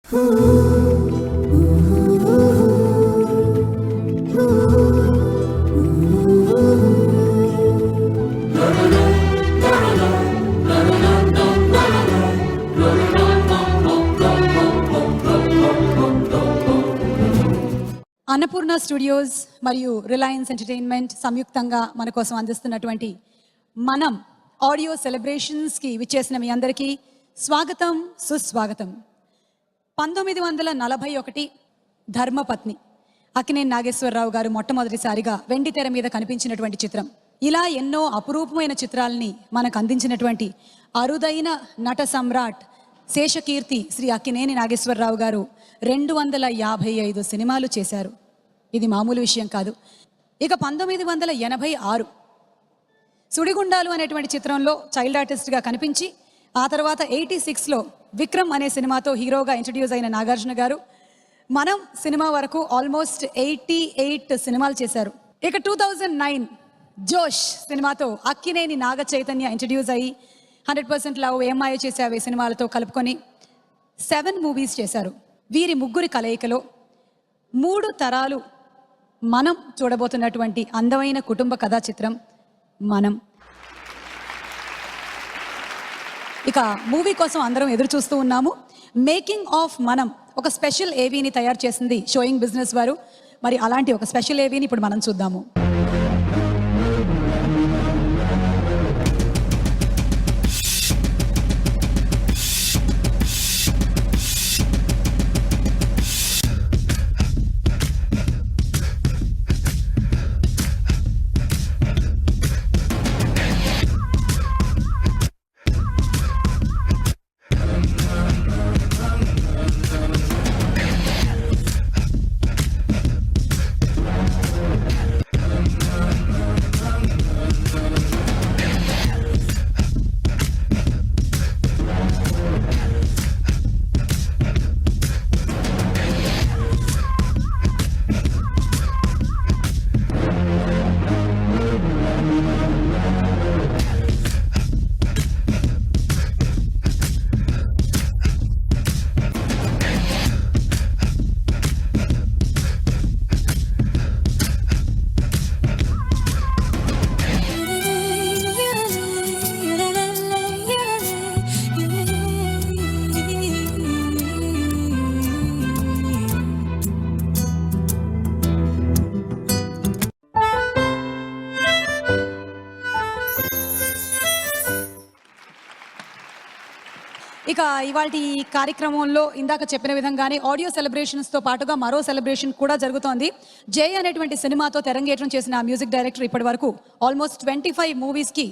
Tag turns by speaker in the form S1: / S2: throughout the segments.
S1: Annapurna studios మరియు Reliance entertainment సంయుక్తంగా మన కోసం అందిస్తున్నటువంటి మనం ఆడియో సెలబ్రేషన్స్కి విచ్చేసిన మీ అందరికీ స్వాగతం, సుస్వాగతం. 1941 ధర్మపత్ని అక్కినేని నాగేశ్వరరావు గారు మొట్టమొదటిసారిగా వెండి తెర మీద కనిపించినటువంటి చిత్రం. ఇలా ఎన్నో అపురూపమైన చిత్రాలని మనకు అందించినటువంటి అరుదైన నట సమ్రాట్ శేషకీర్తి శ్రీ అక్కినేని నాగేశ్వరరావు గారు 255 సినిమాలు చేశారు. ఇది మామూలు విషయం కాదు. ఇక 1986 సుడిగుండాలు అనేటువంటి చిత్రంలో చైల్డ్ ఆర్టిస్ట్గా కనిపించి, ఆ తర్వాత 86లో విక్రమ్ అనే సినిమాతో హీరోగా ఇంట్రడ్యూస్ అయిన నాగార్జున గారు మనం సినిమా వరకు ఆల్మోస్ట్ 88 సినిమాలు చేశారు. ఇక 2009 జోష్ సినిమాతో అక్కినేని నాగ చైతన్య ఇంట్రడ్యూస్ అయ్యి 100% లవ్, ఏమాయ చేసావే సినిమాలతో కలుపుకొని 7 మూవీస్ చేశారు. వీరి ముగ్గురి కలయికలో 3 తరాలు మనం చూడబోతున్నటువంటి అందమైన కుటుంబ కథా చిత్రం మనం. ఇక మూవీ కోసం అందరం ఎదురు చూస్తూ ఉన్నాము. మేకింగ్ ఆఫ్ మనం ఒక స్పెషల్ ఏవీని తయారు చేసింది షోయింగ్ బిజినెస్ వారు. మరి అలాంటి ఒక స్పెషల్ ఏవీని ఇప్పుడు మనం చూద్దాము. ఇక ఇవాళ ఈ కార్యక్రమంలో ఇందాక చెప్పిన విధంగానే ఆడియో సెలబ్రేషన్స్తో పాటుగా మరో సెలబ్రేషన్ కూడా జరుగుతోంది. జై అనేటువంటి సినిమాతో తెరంగేట్రం చేసిన మ్యూజిక్ డైరెక్టర్ ఇప్పటి వరకు ఆల్మోస్ట్ 25 మూవీస్కి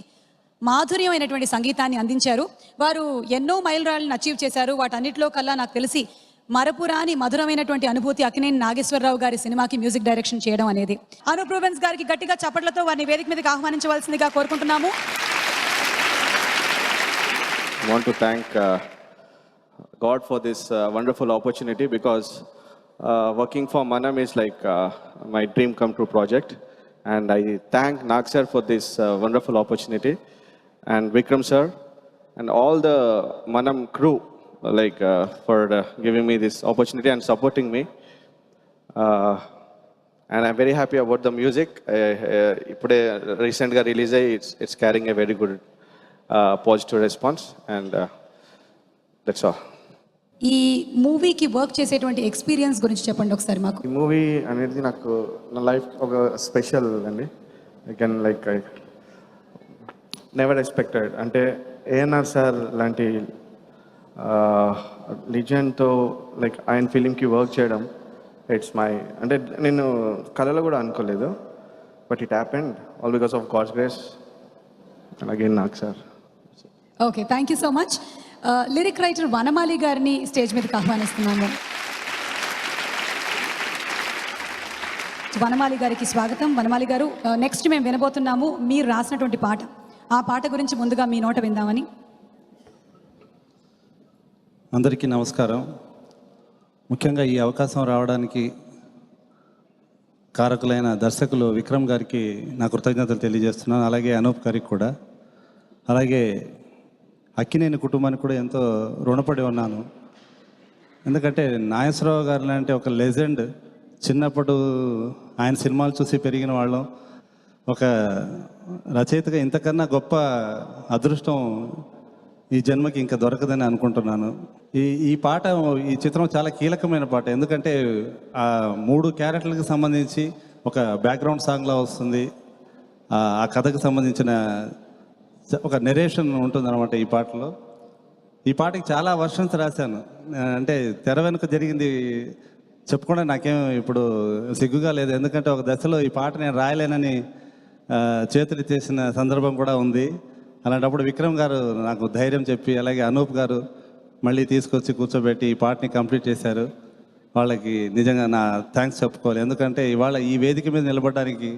S1: మాధుర్యమైనటువంటి సంగీతాన్ని అందించారు. వారు ఎన్నో మైలురాళ్ళని అచీవ్ చేశారు. వాటన్నిటిలో కల్లా నాకు తెలిసి మరపురాని మధురమైనటువంటి అనుభూతి అక్కినేని నాగేశ్వరరావు గారి సినిమాకి మ్యూజిక్ డైరెక్షన్ చేయడం అనేది. అనూప్ రూబెన్స్ గారికి గట్టిగా చప్పట్లతో వారిని వేదిక మీదకి ఆహ్వానించవలసిందిగా కోరుకుంటున్నాము.
S2: I want to thank God for this wonderful opportunity, because working for Manam is like my dream come true project, and I thank Nag sir for this wonderful opportunity, and Vikram sir and all the Manam crew for giving me this opportunity and supporting me, and I'm very happy about the music. Ipude recent ga release it's carrying a very good positive response, and that's all.
S1: ఈ మూవీకి work చేసేటువంటి experience గురించి చెప్పండి ఒకసారి మాకు.
S3: ఈ movie అనేది నాకు నా లైఫ్ ఒక స్పెషల్ అండి. I can I never expected. అంటే ఏఎన్ఆర్ సార్ లాంటి లిజెండ్తో ఆయన ఫిలింకి వర్క్ చేయడం, ఇట్స్ మై, అంటే నేను కళలో కూడా అనుకోలేదు. But it happened all because of God's grace, and again Nag sir.
S1: Okay, thank you so much. Lyric writer Vanamali గారిని స్టేజ్ మీదకి ఆహ్వానిస్తున్నాము. వనమాలి గారికి స్వాగతం. వనమాలి గారు, నెక్స్ట్ మేము వినబోతున్నాము మీరు రాసినటువంటి పాట. ఆ పాట గురించి ముందుగా మీ నోట విందామని.
S4: అందరికీ నమస్కారం. ముఖ్యంగా ఈ అవకాశం రావడానికి కారకులైన దర్శకులు విక్రమ్ గారికి నా కృతజ్ఞతలు తెలియజేస్తున్నాను. అలాగే అనూప్ గారికి కూడా, అలాగే అక్కినేని కుటుంబానికి కూడా ఎంతో రుణపడి ఉన్నాను. ఎందుకంటే నాగేశ్వరరావు గారు లాంటి ఒక లెజెండ్, చిన్నప్పుడు ఆయన సినిమాలు చూసి పెరిగిన వాళ్ళం. ఒక రచయితగా ఇంతకన్నా గొప్ప అదృష్టం ఈ జన్మకి ఇంకా దొరకదని అనుకుంటున్నాను. ఈ పాట, ఈ చిత్రం చాలా కీలకమైన పాట. ఎందుకంటే ఆ 3 క్యారెక్టర్లకు సంబంధించి ఒక బ్యాక్గ్రౌండ్ సాంగ్లా వస్తుంది. ఆ కథకు సంబంధించిన ఒక నెరేషన్ ఉంటుందన్నమాట ఈ పాటలో. ఈ పాటకి చాలా వర్షన్స్ రాశాను. అంటే తెర వెనుక జరిగింది చెప్పుకోవడం నాకేం ఇప్పుడు సిగ్గుగా లేదు. ఎందుకంటే ఒక దశలో ఈ పాట నేను రాయలేనని చేతులు చేసిన సందర్భం కూడా ఉంది. అలాంటప్పుడు విక్రమ్ గారు నాకు ధైర్యం చెప్పి, అలాగే అనూప్ గారు మళ్ళీ తీసుకొచ్చి కూర్చోబెట్టి ఈ పాటని కంప్లీట్ చేశారు. వాళ్ళకి నిజంగా నా థ్యాంక్స్ చెప్పుకోవాలి. ఎందుకంటే ఇవాళ ఈ వేదిక మీద నిలబడడానికి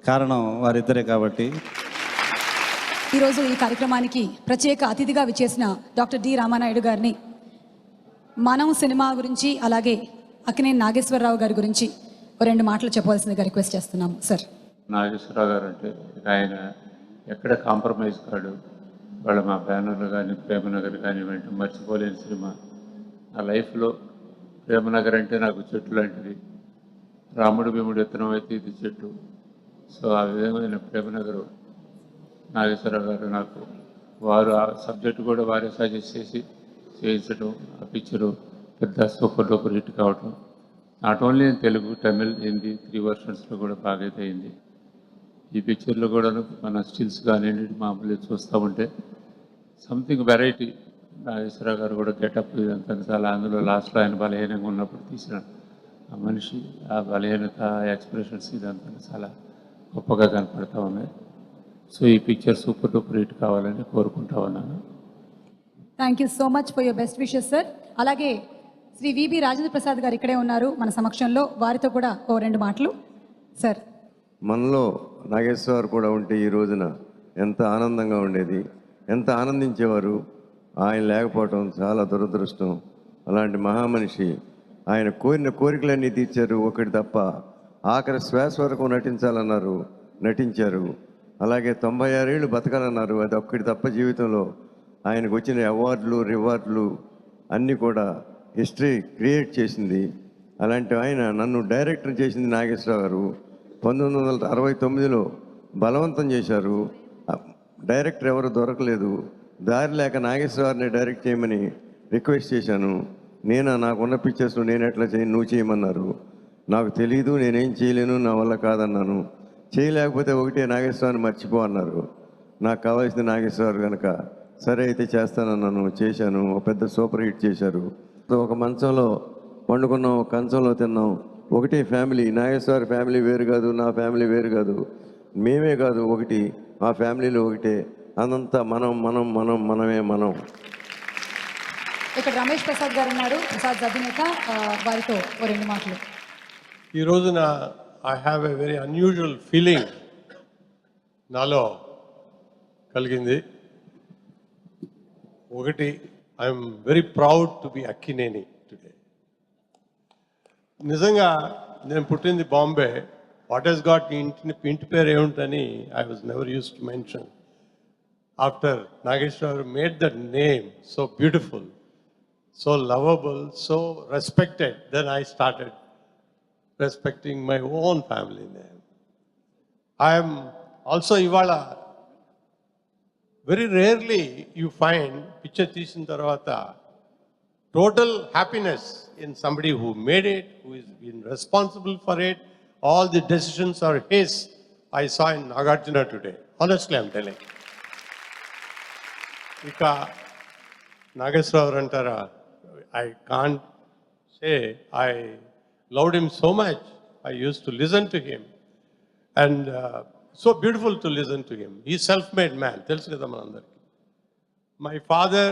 S4: కారణం వారిద్దరే కాబట్టి.
S1: ఈరోజు ఈ కార్యక్రమానికి ప్రత్యేక అతిథిగా విచ్చేసిన డాక్టర్ డి రామానాయుడు గారిని మనం సినిమా గురించి, అలాగే అక్కినేని నాగేశ్వరరావు గారి గురించి 2 మాటలు చెప్పవలసిందిగా రిక్వెస్ట్ చేస్తున్నాము సార్.
S5: నాగేశ్వరరావు గారు అంటే ఆయన ఎక్కడ కాంప్రమైజ్ కాడు. వాళ్ళ మా బ్యానర్లు కానీ, ప్రేమనగర్ కానివ్వండి, మర్చిపోలేని సినిమా. నా లైఫ్లో ప్రేమనగర్ అంటే నాకు చెట్టు లాంటిది. రాముడు భీముడు విత్తనం అయితే ఇది చెట్టు. సో ఆ విధమైన ప్రేమనగరు నాగేశ్వరరావు గారు నాకు, వారు ఆ సబ్జెక్టు కూడా వారే సజెస్ట్ చేసి చేయించడం, ఆ పిక్చరు పెద్ద సూపర్ డూపర్ హిట్ కావటం. Not only in Telugu, Tamil, Hindi 3 వర్షన్స్లో కూడా బాగా అయింది. ఈ పిక్చర్లో కూడా మన స్టిల్స్ కానివ్వండి, మామూలుగా చూస్తూ ఉంటే సంథింగ్ వెరైటీ. నాగేశ్వరరావు గారు కూడా గెటప్ ఇదంతా చాలా, అందులో లాస్ట్లో ఆయన బలహీనంగా ఉన్నప్పుడు తీసిన ఆ మనిషి, ఆ బలహీనత, ఎక్స్ప్రెషన్స్ ఇదంతా చాలా గొప్పగా కనపడతా ఉన్నాయి. సో ఈ పిక్చర్ సూపర్ డూపర్ హిట్ కావాలని కోరుకుంటా ఉన్నాను.
S1: Thank you so much for your best wishes sir. అలాగే శ్రీ విబి రాజేంద్ర ప్రసాద్ గారు ఇక్కడే ఉన్నారు మన సమక్షంలో. వారితో కూడా 2 మాటలు సార్.
S6: మనలో నాగేశ్వర్ కూడా ఉంటే ఈ రోజున ఎంత ఆనందంగా ఉండేది, ఎంత ఆనందించేవారు. ఆయన లేకపోవటం చాలా దురదృష్టం. అలాంటి మహామనిషి, ఆయన కోరిన కోరికలన్నీ తీర్చారు. ఒకటి తప్ప, ఆఖరి శ్వాస వరకు నటించాలన్నారు, నటించారు. అలాగే 96 ఏళ్ళు బతకాలన్నారు. అది ఒక్కటి తప్ప జీవితంలో ఆయనకు వచ్చిన అవార్డులు, రివార్డులు అన్నీ కూడా హిస్టరీ క్రియేట్ చేసింది. అలాంటి ఆయన నన్ను డైరెక్టర్ చేసింది నాగేశ్వరరావు గారు. 1969లో బలవంతం చేశారు. డైరెక్టర్ ఎవరు దొరకలేదు. దారి లేక నాగేశ్వరరావుని డైరెక్ట్ చేయమని రిక్వెస్ట్ చేశాను. నాకున్న పిక్చర్స్ నేను ఎట్లా చేయను, నువ్వు చేయమన్నారు. నాకు తెలీదు, నేనేం చేయలేను, నా వల్ల కాదన్నాను. చేయలేకపోతే ఒకటే నాగేశ్వరాన్ని మర్చిపో అన్నారు. నాకు కావాల్సింది నాగేశ్వరరావు కనుక సరే అయితే చేస్తానన్నాను, చేశాను. ఒక పెద్ద సూపర్ హిట్ చేశారు. ఒక మంచంలో వండుకున్నాం, ఒక కంచంలో తిన్నాం. ఒకటే ఫ్యామిలీ. నాగేశ్వర ఫ్యామిలీ వేరు కాదు, నా ఫ్యామిలీ వేరు కాదు, మేమే కాదు ఒకటి, మా ఫ్యామిలీలో ఒకటే. అదంతా మనం మనం మనం మనమే మనం.
S1: ఇక్కడ రమేష్ ప్రసాద్ గారు ఉన్నారు, ప్రసాద్ అధినేత. వారితో 2 మాటలు.
S7: ఈ రోజున I have a very unusual feeling నాలో కలిగింది. ఒకటి, I'm very proud to be Akkineni today. నిజంగా నేను పుట్టింది బాంబే. వాట్ హెస్ గాట్ ఇంటి పేరు ఏముంటని I was never use to mention. After Nageswara Rao made that name so beautiful, so lovable, so respected, then I started respecting my own family name. I am also Ivala. Very rarely you find picture teesin tarvata total happiness in somebody who made it, who is been responsible for it. All the decisions are his. I saw in Nagarjuna today. Honestly, I'm telling. Ika Nageswarar antara, I can't say I loved him so much. I used to listen to him, and so beautiful to listen to him. He's self-made man. Telusu kada manandariki. My father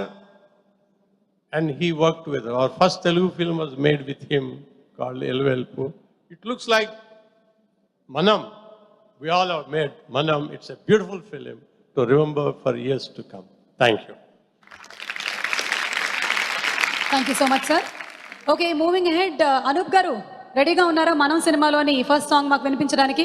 S7: and he worked with. Our first Telugu film was made with him, called Elvelpu. It looks like Manam. We all have made Manam. It's a beautiful film to remember for years to come. Thank you.
S1: Thank you so much sir. Okay, moving ahead. Anoop గారు రెడీగా ఉన్నారా మనం సినిమాలోని first song మాకు వినిపించడానికి?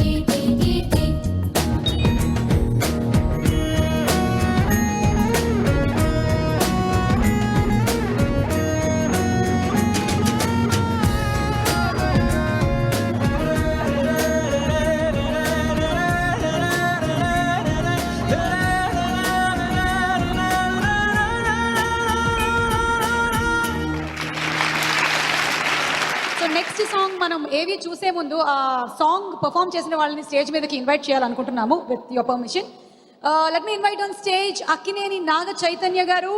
S8: టీ టీ టీ టీ.
S1: సో నెక్స్ట్ సాంగ్ మనం ఏవి చూసే ముందు ఆ సాంగ్ పర్ఫామ్ చేసిన వాళ్ళని స్టేజ్ మీదకి ఇన్వైట్ చేయాలనుకుంటున్నాము with your permission. Let me invite on stage Akkineni Naga Chaitanya గారు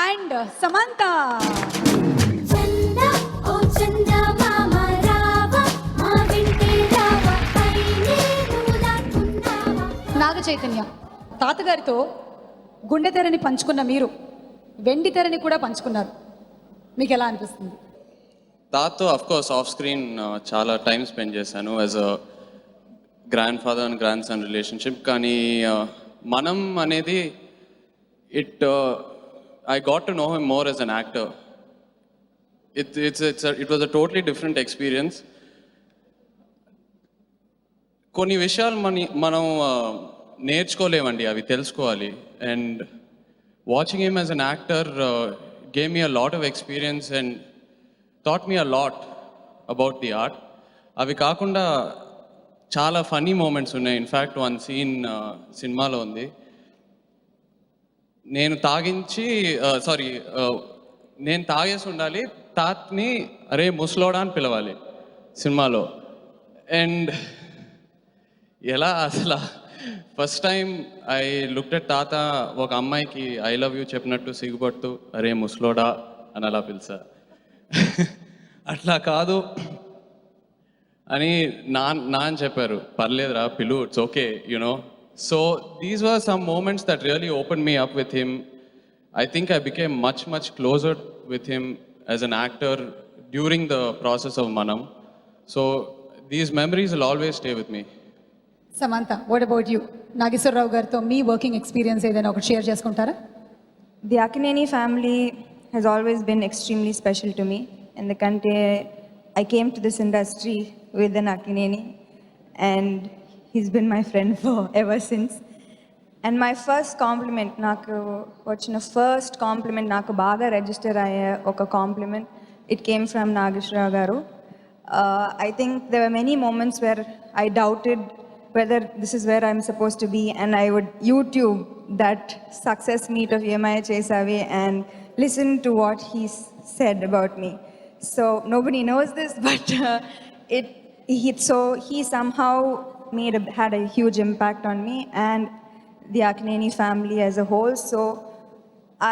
S1: అండ్ సమంత.
S8: చందా ఓ చందా మామ రావా మా వెంటే రావా పైనే నువ్వు దాక్కున్నావా.
S1: నాగ చైతన్య, తాతగారితో గుండె తెరని పంచుకున్న మీరు వెండి తెరని కూడా పంచుకున్నారు. మీకు ఎలా అనిపిస్తుంది?
S9: తాతతో అఫ్ కోర్స్ ఆఫ్ స్క్రీన్ చాలా టైం స్పెండ్ చేశాను as a grand father and grand son relationship. కానీ మనం అనేది I got to know him more as an actor. It was a totally different experience. కొన్ని విషయాలు మనం నేర్చుకోలేమండి, అవి తెలుసుకోవాలి. And watching him as an actor gave me a lot of experience and taught me a lot about the art. అవి కాకుండా చాలా funny moments ఉన్నాయి. In fact one scene సినిమాలో ఉంది. నేను తాగేసి ఉండాలి, తాత్ని అరే ముసలోడా అని పిలవాలి సినిమాలో. అండ్ ఎలా అసలు first time I looked at తాత ఒక అమ్మాయికి ఐ లవ్ యూ చెప్పినట్టు సిగ్గుపడుతూ అరే ముసలోడా అని అలా పిలిచా. అట్లా కాదు అని నా చెప్పారు, పర్లేదురా పిలు, it's okay you know. So these were some moments that really open me up with him. I think I became much closer with him as an actor during the process of Manam. So these memories will always stay with me.
S1: Samantha, what about you? Nageswara Rao గారితో మీ working experience ఏదైనా ఒకటి share చేసుకుంటారా?
S10: The Akineni family has always been extremely special to me. Endukante I came to this industry with an Akineni and he's been my friend for ever since. And my first compliment, నాకు వచ్చిన first compliment, నాకు బాగా register అయ్యే ఒక compliment, it came from Nageshwara garu. I think there were many moments where I doubted whether this is where I'm supposed to be, and I would YouTube that success meet of EMI Chesavi and listen to what he said about me. So nobody knows this, but he somehow had a huge impact on me and the Akineni family as a whole. So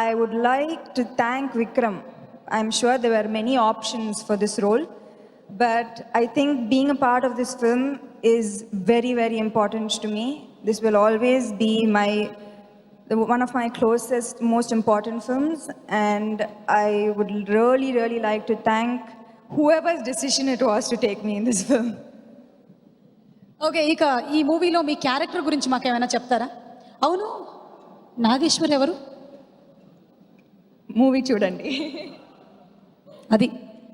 S10: I would like to thank Vikram. I'm sure there were many options for this role, but I think being a part of this film is very, very important to me. This will always be one of my closest, most important films, and I would really like to thank whoever's decision it was to take me in this film.
S1: Okay, ఇక ఈ మూవీలో మీ character గురించి మాకేమైనా చెప్తారా? అవును, నాగేశ్వర్ ఎవరు?
S10: Movie చూడండి.
S1: అది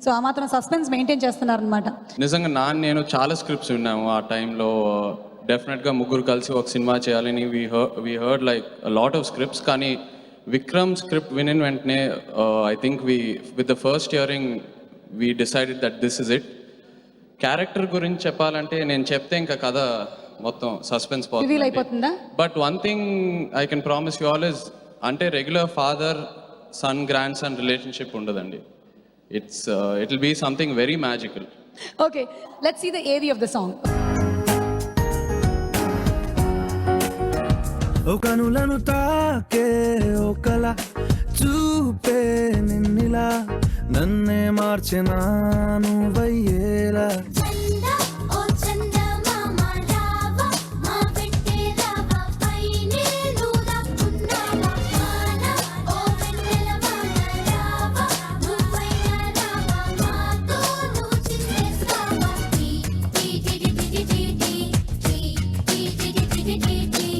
S1: సో ఆ మాత్రం సస్పెన్స్ మెయింటైన్ చేస్తున్నారనమాట.
S9: నిజంగా నేను చాలా స్క్రిప్ట్స్ విన్నాము ఆ టైంలో. డెఫినెట్గా ముగ్గురు కలిసి ఒక సినిమా చేయాలని we heard like lot of scripts. కానీ విక్రమ్ స్క్రిప్ట్ వినిన వెంటనే I think with the first hearing we decided that this is it. Character గురించి చెప్పాలంటే నేను చెప్తే ఇంకా కథ మొత్తం సస్పెన్స్
S1: రివీల్ అయిపోతుందా?
S9: But one thing I can promise you all is, అంటే regular father son grandson relationship ఉండదండి. It will be something very magical.
S1: Okay, let's see the AV of the song.
S11: ఓ కనులను తాకే ఓ కల చూపే నిన్నిలా నన్నే మార్చిన నువ్వయ్యేలా
S8: చందా ఓ చందమామ రావా మా వెంటే రావా పైనే నువ్వు దాక్కున్నావా వాన ఓ వెన్నెలవాన రావా నువ్వైనా రావా మాతో నువ్వు చిందేస్తావా టీ టీ టీ టీ టీ టీ టీ టీ టీ టీ టీ టీ టీ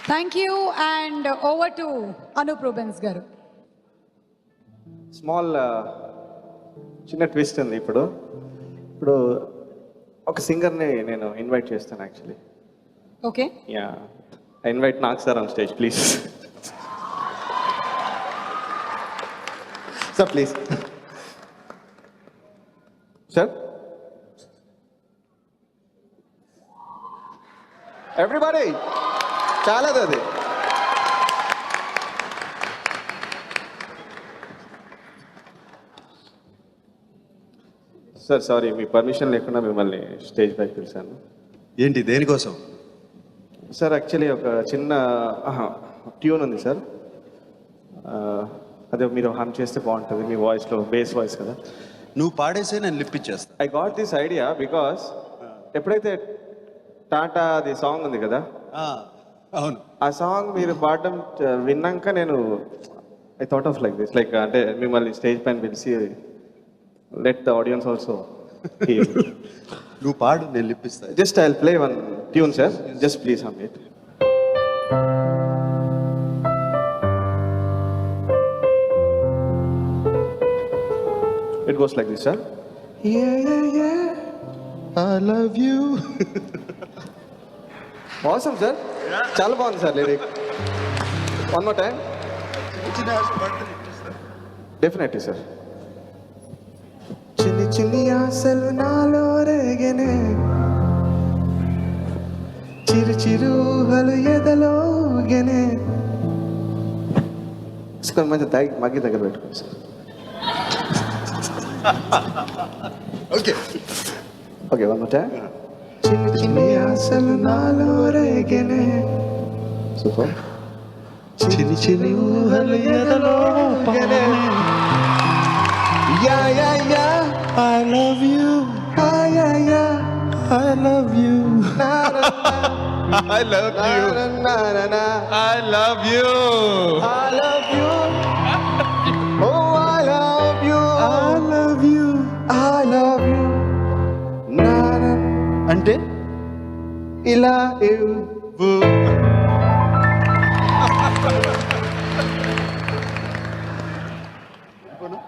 S1: thank you and over to Anoop Rubens గారు.
S2: స్మాల్ చిన్న ట్విస్ట్ ఉంది. ఇప్పుడు ఒక సింగర్ని నేను ఇన్వైట్ చేస్తాను actually.
S1: Okay,
S2: ya, I invite Nag sir on stage please. Sir please sir. Everybody చాలాది అది. సార్ సారీ, మీ పర్మిషన్ లేకుండా మిమ్మల్ని స్టేజ్ పైకి పిలిచాను.
S12: ఏంటి, దేనికోసం?
S2: సార్ యాక్చువల్లీ ఒక చిన్న ట్యూన్ ఉంది సార్, అదే మీరు హమ్ చేస్తే బాగుంటుంది. మీ వాయిస్లో బేస్ వాయిస్ కదా.
S12: నువ్వు పాడేసే నేను లిప్పిచ్చేస్తా.
S2: I got this idea because ఎప్పుడైతే టాటా అది సాంగ్ ఉంది కదా,
S12: అవును,
S2: ఆ సాంగ్ మీరు పాడడం విన్నాక నేను I thought of like this, like అంటే మిమ్మల్ని స్టేజ్ పైన పిలిచి let the audience also hear.
S12: నువ్వు పాడు, నేను లిప్పిస్తా.
S2: Just I will play one tune sir, just please hum it. It goes like this, sir. Yeah, yeah, yeah, I love you. Awesome, sir. Chala bagundi, sir, lyric. One more time. Definitely, sir. Chini chini asalu nalo regene, chiru chiru halu edalo gene. Isko manja magi దగ్గర పెట్టుకోండి sir.
S12: Okay
S2: okay, one more time. చిన్ని చిన్ని ఆశలు నాలో రేగెనే. Super. చిన్ని చిన్ని ఊహలు ఎదలో ఊగెనే. Ya ya ya I love you. Ya ya I love you.
S12: I love you, I love you,
S2: I love you. Oh, I love you. I love you. I love you. Na-na.
S12: అంటే
S2: ఇలా ఇవ్వు.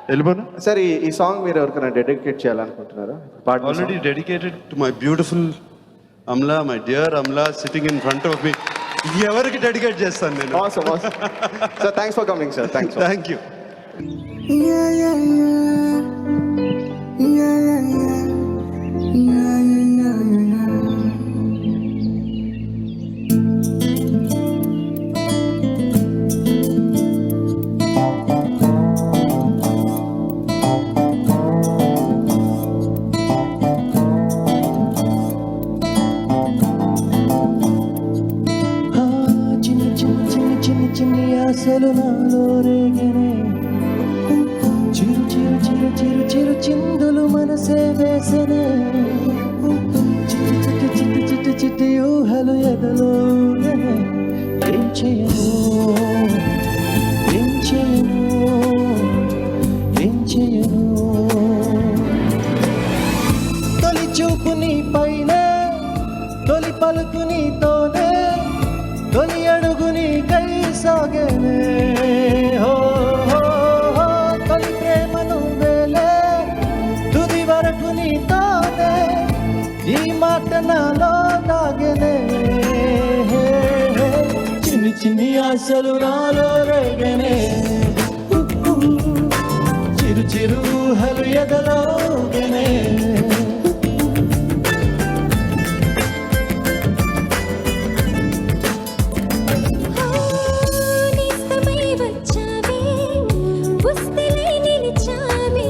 S12: వెళ్ళిపోను.
S2: Sir ఈ song మీరు ఎవరికైనా dedicate చేయాలనుకుంటున్నారా?
S12: Already dedicated to my beautiful Amala, my dear Amala sitting in front of me. ఎవరికి dedicate చేస్తాను నేను?
S2: Awesome, awesome. Sir, thanks for coming, sir. Thanks.
S12: Thank you.
S11: చిన్ని చిన్ని చిన్ని చిన్ని చిన్ని ఆశలు నాలో రేగెనే, చిరు చిరు చిరు చిరు చిరు చిందులు మనసే వేసెనే, చిట్టి చిట్టి చిట్టి చిట్టి చిట్టి ఊహలు ఎదలో ఊగెనే. ఏం చేయను, ఏం చేయను, ఏం చేయను. తొలి చూపు నీ పైన, తొలి పలుకు మోగెనే హో హో హో తొలి ప్రేమ నువ్వేలే తుది వరకు నీతోనే ఈ మాట నాలో దాగెనే చిన్ని చిన్ని ఆశలు నాలో రేగనే చిరు చిరు ఊహలు ఎదలోగనే
S8: నీస్తమై వచ్చావే పుస్తలై నిలిచావే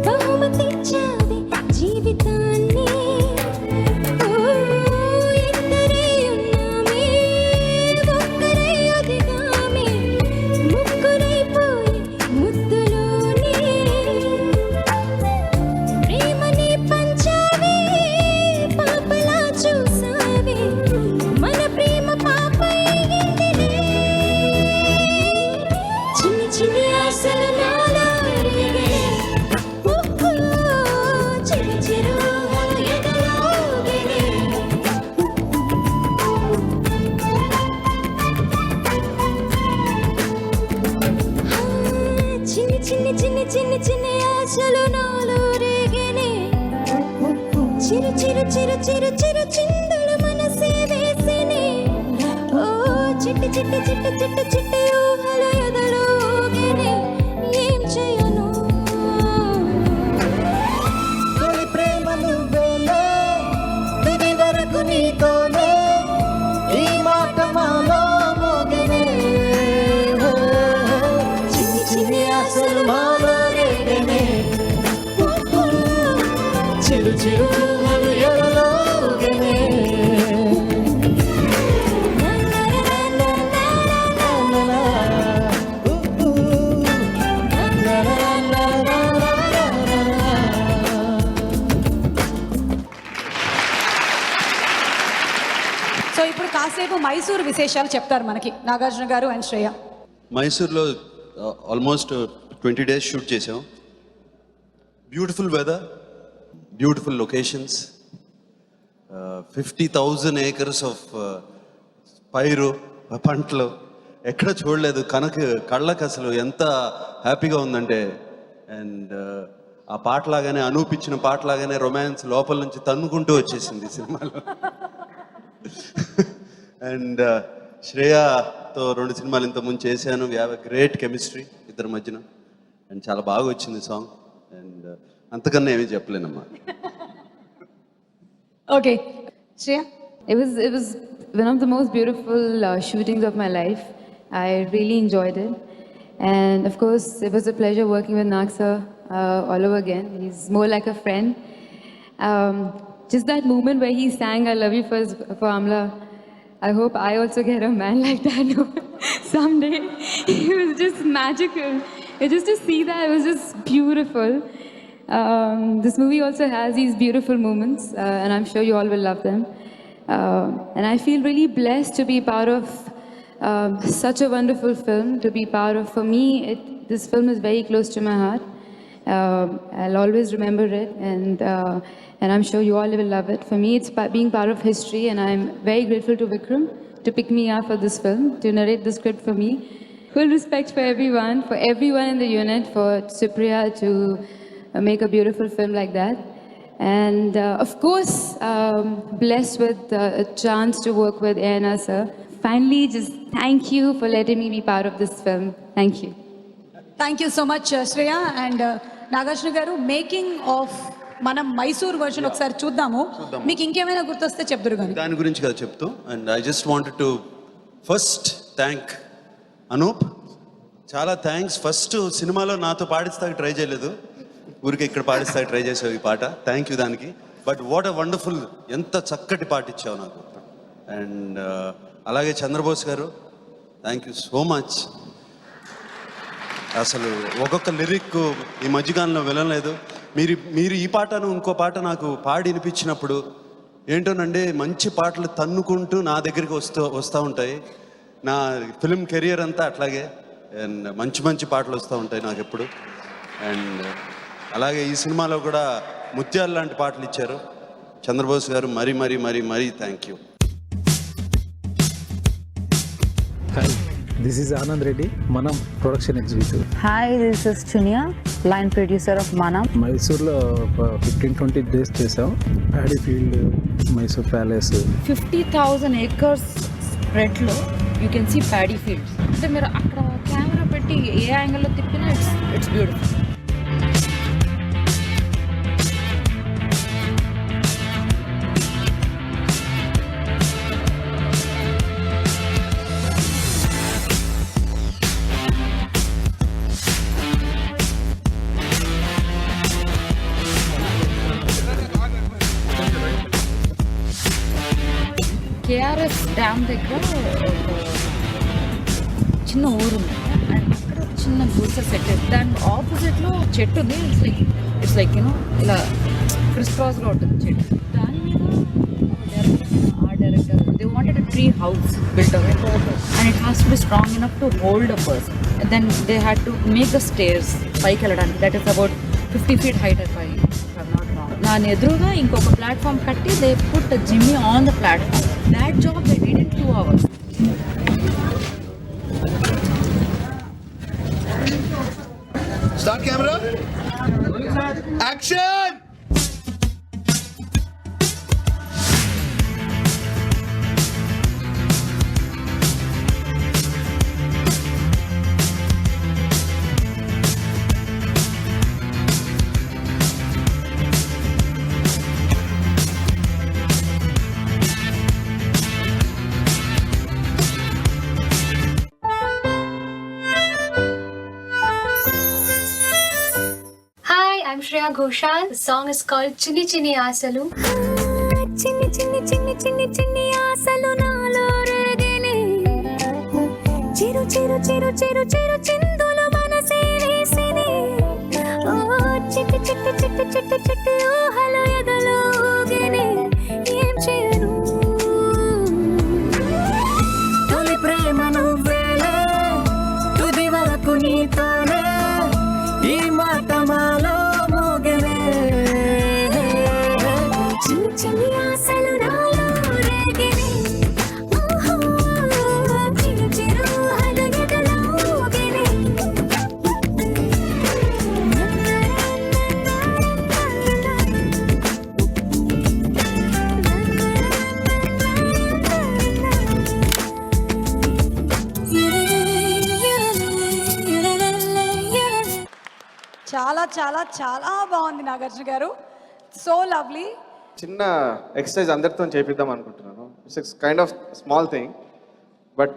S8: బహుమతిచ్చావే జీవితాన్ని ఇద్దరై ఉన్నామే ఒక్కరై ఒదిగామే ముగ్గురైపోయి ముద్దులోనే ప్రేమని పంచావే పాపలా చూసావే మన ప్రేమ పాపయ్యిందిలే చిన్ని చిన్ని ఆశలు నాలో రేగే చిరు చిరు ఊహలు ఎదలోగెనే చిన్ని చిన్ని చిన్ని చిన్ని చిన్ని ఆశలు నాలో రేగెనే చిరు చిరు చిరు చిరు చిరు చిందులు మనసే వేసెనే ఓ చిట్టి చిట్టి చిట్టి చిట్టి చిట్టి ఊహలు ఎదలోగెనే ఏం చేయను
S11: తొలి ప్రేమ నువ్వేలే తుది వరకు నీతోనే ఈ మాట మాలో మోగెనే చిన్ని చిన్ని ఆశలు మాలో రేగెనే చిరు చిరు ఊహలు ఎదలోగెనే
S1: సో ఇప్పుడు కాసేపు మైసూర్ విశేషాలు చెప్తారు మనకి నాగార్జున గారు అండ్ శ్రేయ.
S12: మైసూర్లో ఆల్మోస్ట్ 20 days షూట్ చేసాం. Beautiful weather, beautiful locations, 50,000 acres of పైరు పంటలు ఎక్కడ చూడలేదు. కళ్ళకి అసలు ఎంత హ్యాపీగా ఉందంటే, అండ్ ఆ పాటలాగానే అనూపిచ్చిన పాటలాగానే రొమాన్స్ లోపల నుంచి తన్నుకుంటూ వచ్చేసింది సినిమాలో. అండ్ శ్రేయతో 2 సినిమాలు ఇంతకుముందు చేశాను. We have a great chemistry ఇద్దరి మధ్యన, అండ్ చాలా బాగా వచ్చింది సాంగ్. అండ్ అంతకన్నా ఏమీ చెప్పలేనమ్మా.
S1: Okay Shreya.
S10: It was one of the most beautiful shootings of my life. I really enjoyed it. And of course, it was a pleasure working with Nag sir all over again. He's more like a friend. Just that moment where he sang I Love You for Amla, I hope I also get a man like that someday. It was just magical. Just to see that, it was just beautiful. This movie also has these beautiful moments, and I'm sure you all will love them. And I feel really blessed to be part of such a wonderful film, to be part of, for me, this film is very close to my heart. I'll always remember it, and I'm sure you all will love it. For me, it's being part of history, and I'm very grateful to Vikram to pick me up for this film, to narrate the script for me. Full respect for everyone in the unit, for Supriya to make a beautiful film like that. And of course, blessed with a chance to work with Anna sir. Finally, just thank you for letting me be part of this film. Thank you.
S1: Thank you so much Shreya. And Nagarjuna గారు, making of మనం Mysore version ఒకసారి చూద్దాము. మీకు ఇంకేమైనా గుర్తొస్తే చెప్తారు కానీ
S12: దాని గురించి కదా చెప్తూ. And I just wanted to first thank Anoop. చాలా థ్యాంక్స్. ఫస్ట్ సినిమాలో నాతో పాడిస్తాకి ట్రై చేయలేదు, ఊరికి ఇక్కడ పాడిస్తాకి ట్రై చేసావు ఈ పాట. థ్యాంక్ యూ దానికి. బట్ వాట్ అ వండర్ఫుల్, ఎంత చక్కటి పాట ఇచ్చావు నాకు. అండ్ అలాగే చంద్రబోస్ గారు, థ్యాంక్ యూ సో మచ్. అసలు ఒక్కొక్క లిరిక్ ఈ మధ్యకాలంలో వినలేదు. మీరు ఈ పాటను ఇంకో పాట నాకు పాడి వినిపించినప్పుడు ఏంటోనండి, మంచి పాటలు తన్నుకుంటూ నా దగ్గరికి వస్తూ ఉంటాయి. నా ఫిల్మ్ కెరియర్ అంతా అట్లాగే, అండ్ మంచి పాటలు వస్తూ ఉంటాయి నాకు ఎప్పుడు. అండ్ అలాగే ఈ సినిమాలో కూడా ముత్యాలు లాంటి పాటలు ఇచ్చారు చంద్రబోస్ గారు. మరీ thank you.
S13: This is Anand Reddy, Manam production executive.
S10: Hi, this is Chuniya, line producer of Manam.
S13: మైసూర్లో 15-20 డేస్ చేసాం. Paddy field, Mysore palace.
S10: 50,000 acres స్ప్రెడ్లో you can see paddy fields. అంటే మీరు అక్కడ కెమెరా పెట్టి ఏ యాంగిల్లో తిప్పినా ఇట్స్ బ్యూటిఫుల్. కేఆర్ఎస్ డ్యామ్ దగ్గర చిన్న ఊరుంది అండ్ అక్కడ చిన్న గూసర్ సెట్. దాని ఆపోజిట్లో చెట్టు ఉంది. ఇట్స్ లైక్ యూనో ఇలా క్రిస్ క్రాస్గా ఉంటుంది చెట్టు. దాని మీద ఆ director they wanted tree house built away and it has to be strong enough to hold a person. Then they had to make the stairs పైకి వెళ్ళడానికి. That is about 50 feet height పై. దాని ఎదురుగా ఇంకొక ప్లాట్ఫామ్ కట్టి they put jimmy on the platform. That job they did in 2 hours.
S12: Start camera. Action.
S8: I'm Shreya Ghoshal. The song is called Chinni Chinni Asalu. Chinni chinni chinni chinni chinni asalu nalo regene. Chiru chiru chiru chiru chiru chindulu manase vesine. Oh chitti chitti chitti chitti chitti oh halo yadalu ugene. Em cheyanu toli prema nuvvele tudi varaku neetone ee maata malo చిన్ని ఆశలు నాలో రేగినే. ఓహో చిరు చిరు హలగదలో ఊగినే.
S1: చాలా చాలా చాలా బాగుంది నాగార్జున గారు. So lovely.
S2: చిన్న ఎక్సర్సైజ్ అందరితో చేపిద్దాం అనుకుంటున్నాను. It's kind of small thing but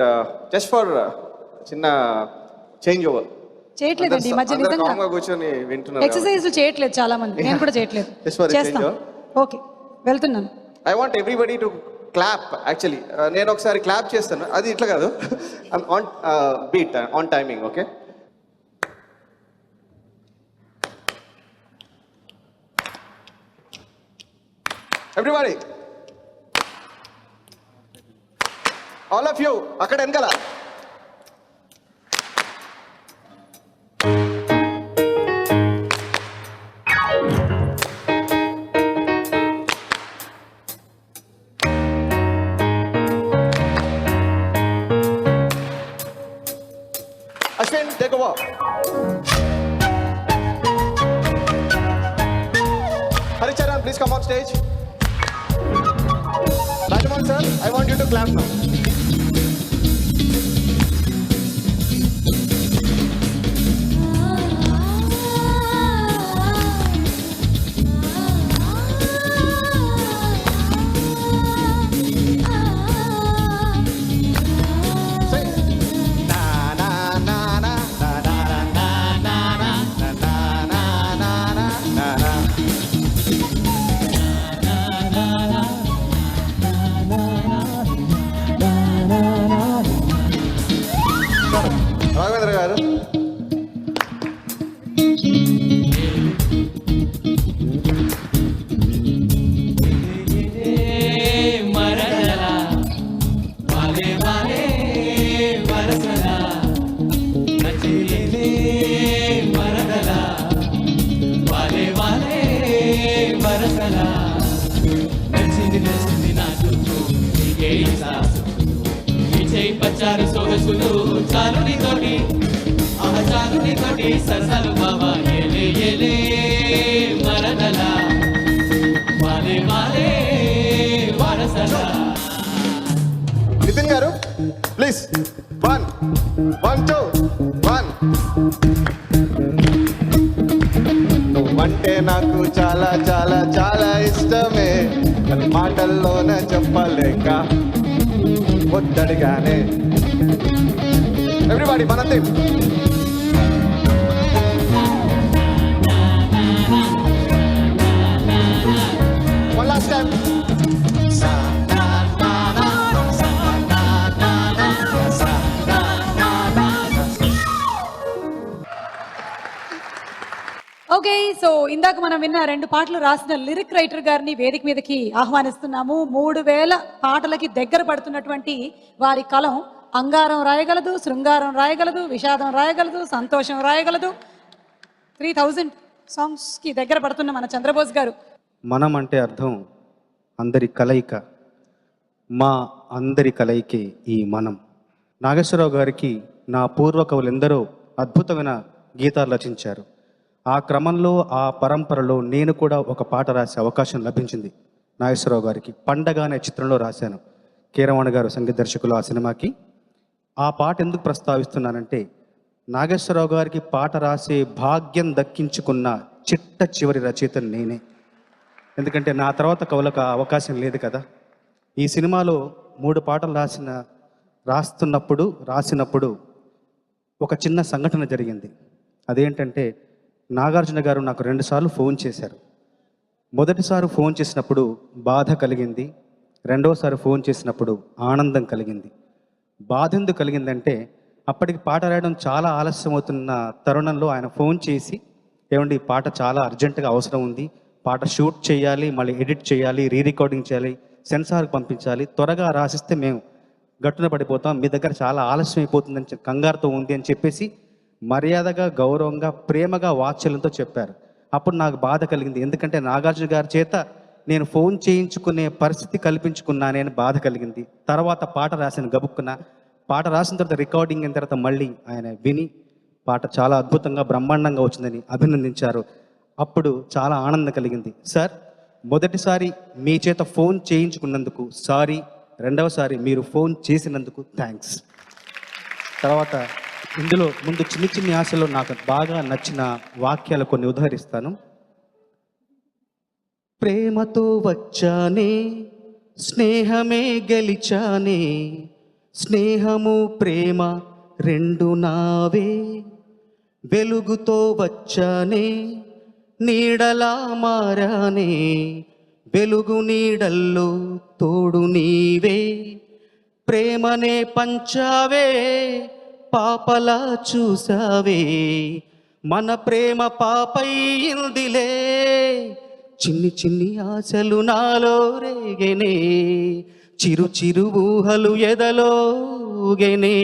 S2: just for చిన్న చేంజ్ ఓవర్.
S1: చేయట్లేదండి ఈ మధ్య నిజంగా
S2: కూర్చొని వింటున్నారు.
S1: ఎక్సర్సైజ్ చేయట్లేదు చాలా మంది. నేను కూడా చేయట్లేదు. చేస్తాం. ఓకే, వెళ్తున్నాను.
S2: I want everybody to clap. Actually నేను ఒకసారి క్లాప్ చేస్తాను. అది ఇట్లా కాదు, on beat, on timing. Okay, everybody, all of you అక్కడ వెనకాల. Ashwin, take over. Haricharan, please come on stage. Rajamohan sir, I want you to clap now. Raghavendra గారు,
S11: పచ్చారు సోద సొగసులు చాలు నీతోటి చాలు నీతోటి సరసాలు బాబా ఏలే ఏలే మరదలా వాలే వాలే వరసలా.
S3: నితిన్ గారు ప్లీజ్ 1 1 2 1 నువ్వంటే నాకు చాలా చాలా చాలా ఇష్టమే కానీ మాటల్లోనే చెప్పలేక వద్దడిగానే. ఎవ్రీబడి మన team. One last time.
S1: Okay, so ఇందాక మనం విన్న 2 పాటలు రాసిన లిరిక్ రైటర్ గారిని వేదిక మీదకి ఆహ్వానిస్తున్నాము. 3000 పాటలకి దగ్గర పడుతున్నటువంటి వారి కలం అంగారం రాయగలదు, శృంగారం రాయగలదు, విషాదం రాయగలదు, సంతోషం రాయగలదు. 3000 సాంగ్స్కి దగ్గర పడుతున్న మన చంద్రబోస్ గారు.
S14: మనం అంటే అర్థం అందరి కలయిక, మా అందరి కలయికే ఈ మనం. నాగేశ్వరరావు గారికి నా పూర్వ కవులెందరో అద్భుతమైన గీతాలు రచించారు. ఆ క్రమంలో ఆ పరంపరలో నేను కూడా ఒక పాట రాసే అవకాశం లభించింది నాగేశ్వరరావు గారికి. పండగ అనే చిత్రంలో రాశాను. కీరవాణి గారు సంగీత దర్శకులు ఆ సినిమాకి. ఆ పాట ఎందుకు ప్రస్తావిస్తున్నానంటే నాగేశ్వరరావు గారికి పాట రాసే భాగ్యం దక్కించుకున్న చిట్ట చివరి రచయిత నేనే. ఎందుకంటే నా తర్వాత కవులకు ఆ అవకాశం లేదు కదా. ఈ సినిమాలో 3 పాటలు రాసినప్పుడు ఒక చిన్న సంఘటన జరిగింది. అదేంటంటే నాగార్జున గారు నాకు 2 సార్లు ఫోన్ చేశారు. మొదటిసారి ఫోన్ చేసినప్పుడు బాధ కలిగింది, రెండవసారి ఫోన్ చేసినప్పుడు ఆనందం కలిగింది. బాధ ఎందుకు కలిగిందంటే అప్పటికి పాట రాయడం చాలా ఆలస్యం అవుతున్న తరుణంలో ఆయన ఫోన్ చేసి, ఏమండి ఈ పాట చాలా అర్జెంటుగా అవసరం ఉంది, పాట షూట్ చేయాలి, మళ్ళీ ఎడిట్ చేయాలి, రికార్డింగ్ చేయాలి, సెన్సార్కి పంపించాలి, త్వరగా రాసిస్తే మేము గట్టున పడిపోతాం, మీ దగ్గర చాలా ఆలస్యం అయిపోతుందని కంగారుతో ఉంది అని చెప్పేసి మర్యాదగా, గౌరవంగా, ప్రేమగా, వాత్సల్యంతో చెప్పారు. అప్పుడు నాకు బాధ కలిగింది. ఎందుకంటే నాగార్జున గారి చేత నేను ఫోన్ చేయించుకునే పరిస్థితి కల్పించుకున్నానని బాధ కలిగింది. తర్వాత పాట రాసిన గబుక్కున పాట రాసిన తర్వాత రికార్డింగ్ అయిన తర్వాత మళ్ళీ ఆయన విని పాట చాలా అద్భుతంగా బ్రహ్మాండంగా వచ్చిందని అభినందించారు. అప్పుడు చాలా ఆనందం కలిగింది. సార్, మొదటిసారి మీ చేత ఫోన్ చేయించుకున్నందుకు సారీ, రెండవసారి మీరు ఫోన్ చేసినందుకు థ్యాంక్స్. తర్వాత ఇందులో ముందు చిన్ని చిన్ని ఆశలో నాకు బాగా నచ్చిన వాక్యాలు కొన్ని ఉదహరిస్తాను. ప్రేమతో వచ్చానే, స్నేహమే గెలిచానే, స్నేహము ప్రేమ రెండు నావే, వెలుగుతో వచ్చానే, నీడలా మారానే, వెలుగు నీడల్లో తోడు నీవే, ప్రేమనే పంచావే, పాపలా చూసావే, మన ప్రేమ పాపైందిలే, చిన్ని చిన్ని ఆశలు నాలో రేగెనే, చిరు చిరు ఊహలు ఎదలోగెనే,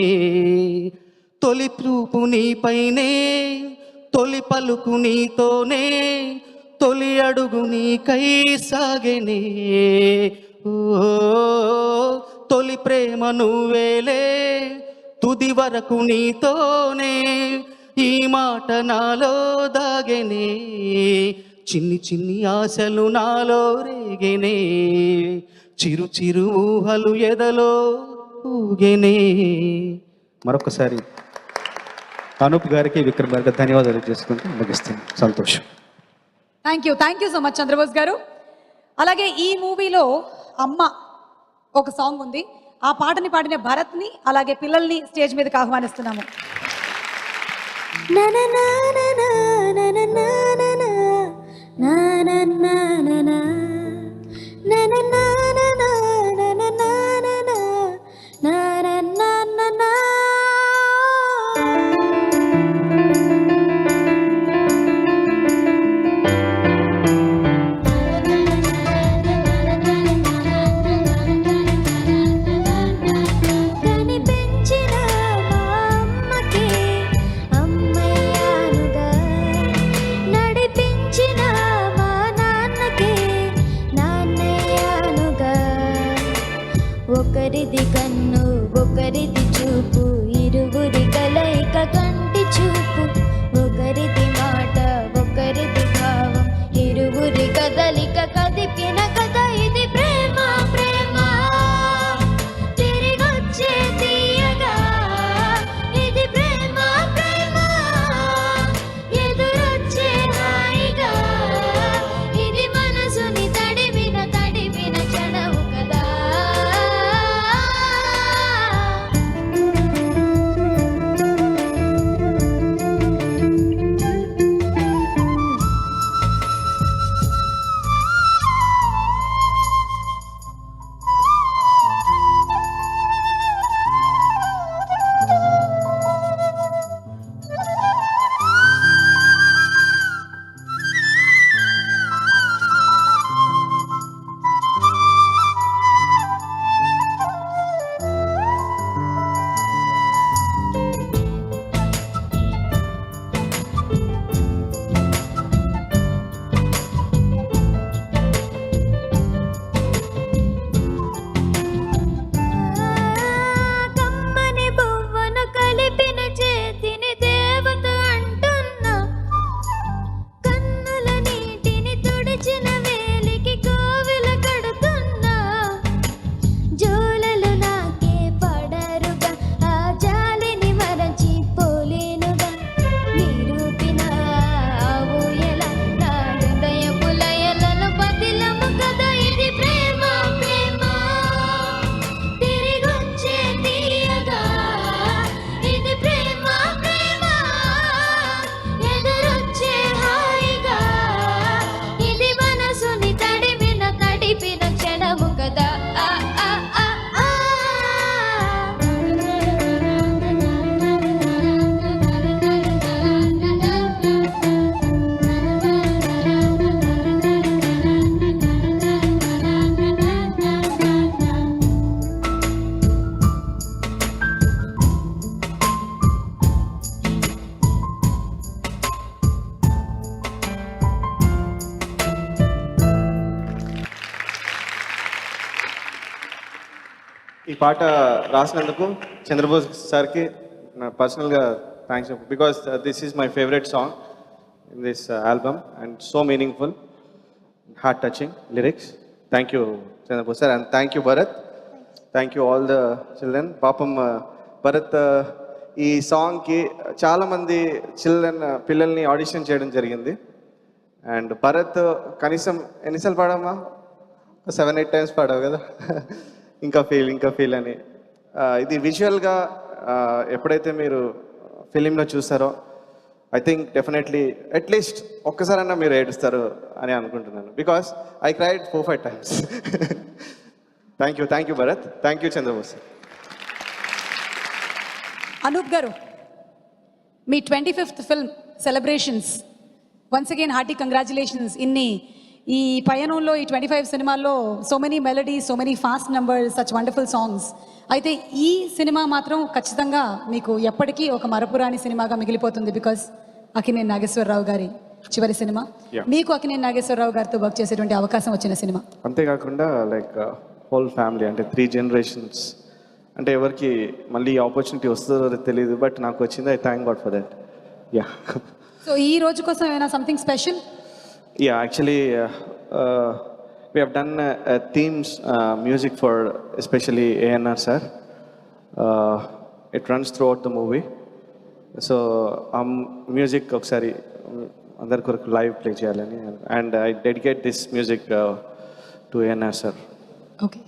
S14: తొలి చూపు నీపైనే, తొలి పలుకు నీతోనే, తొలి అడుగు నీకై సాగెనే, ఓ తొలి ప్రేమ నువ్వేలే, తుది వరకు నీతోనే, ఈ మాట నాలో దాగెనే, చిన్ని చిన్ని ఆశలు నాలో రేగెనే, చిరు చిరు ఊహలు ఎదలో ఊగెనే. మరొకసారి అనూప్ గారికి, విక్రమ్ గారికి ధన్యవాదాలు చేసుకుంటూ ముగిస్తాను. సంతోషం.
S1: Thank you so much Chandrabose గారు. అలాగే ఈ మూవీలో అమ్మ ఒక సాంగ్ ఉంది. ఆ పాటని పాడిన భరత్ని అలాగే పిల్లల్ని స్టేజ్ మీదకి ఆహ్వానిస్తున్నాము.
S8: నడిపించిన మా నాన్న
S2: పాట రాసినందుకు చంద్రబోస్ సార్కి నా పర్సనల్గా thanks, because this is my favourite song in this album and so meaningful, heart touching lyrics. Thank you Chandrabose sir, and thank you Bharat, thank you all the children. పాపం భరత్ ఈ సాంగ్కి చాలామంది పిల్లల్ని ఆడిషన్ చేయడం జరిగింది. అండ్ భరత్ కనీసం ఎన్నిసార్లు పాడామా? 7-8 టైమ్స్ పాడావు కదా. ఇంకా ఫీల్ అని. ఇది విజువల్గా ఎప్పుడైతే మీరు ఫిలింలో చూస్తారో ఐ థింక్ డెఫినెట్లీ అట్లీస్ట్ ఒక్కసారన్నా మీరు ఏడుస్తారు అని అనుకుంటున్నాను, because I cried 4-5 times. Thank you Bharat, thank you Chandrabose.
S1: Anoop గారు, మీ 25th film celebrations, once again hearty congratulations. ఈ పయనంలో ఈ 25 సినిమాల్లో so many melodies, so many fast numbers, such wonderful songs. అయితే ఈ సినిమా మాత్రం ఖచ్చితంగా మీకు ఎప్పటికీ ఒక మరపురాని సినిమాగా మిగిలిపోతుంది, బికాస్ అక్కినేని నాగేశ్వరరావు గారి చివరి సినిమా. మీకు అక్కినేని నాగేశ్వరరావు గారితో వర్క్ చేసేటువంటి అవకాశం వచ్చిన సినిమా.
S2: అంతేకాకుండా లైక్ హోల్ ఫ్యామిలీ, అంటే 3 generations, అంటే ఎవరికి మళ్ళీ ఆపర్చునిటీ వస్తుందో తెలియదు, బట్ నాకు వచ్చింది. I thank God for that. Yeah.
S1: So ఈ రోజు కోసం ఏమైనా something special?
S2: Yeah, actually, we have done themes, music for especially A&R sir. It runs throughout the movie. So, music ఒకసారి అందరి కొరకు లైవ్ ప్లే చేయాలని, and I dedicate this music to A&R sir.
S1: Okay.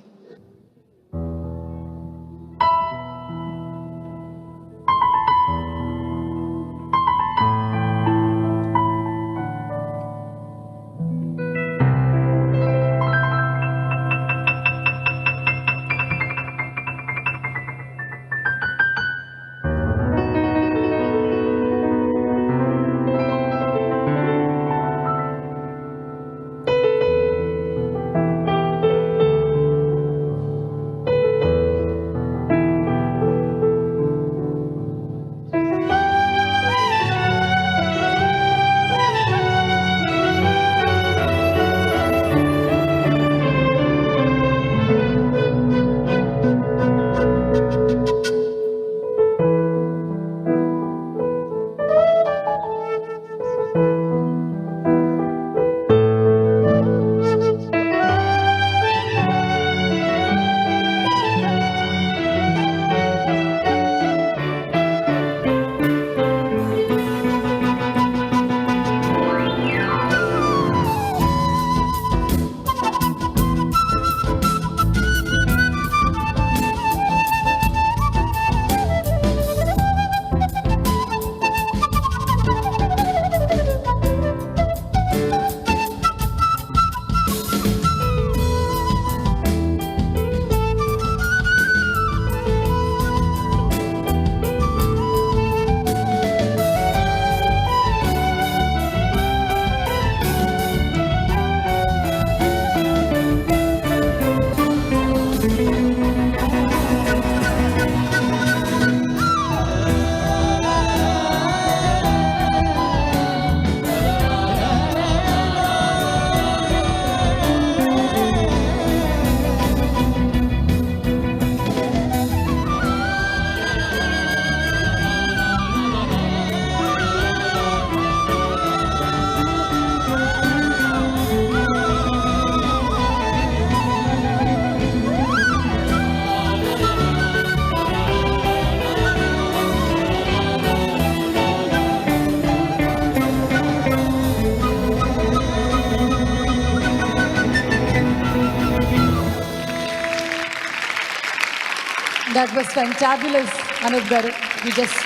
S1: That was fantabulous, Anup garu. You just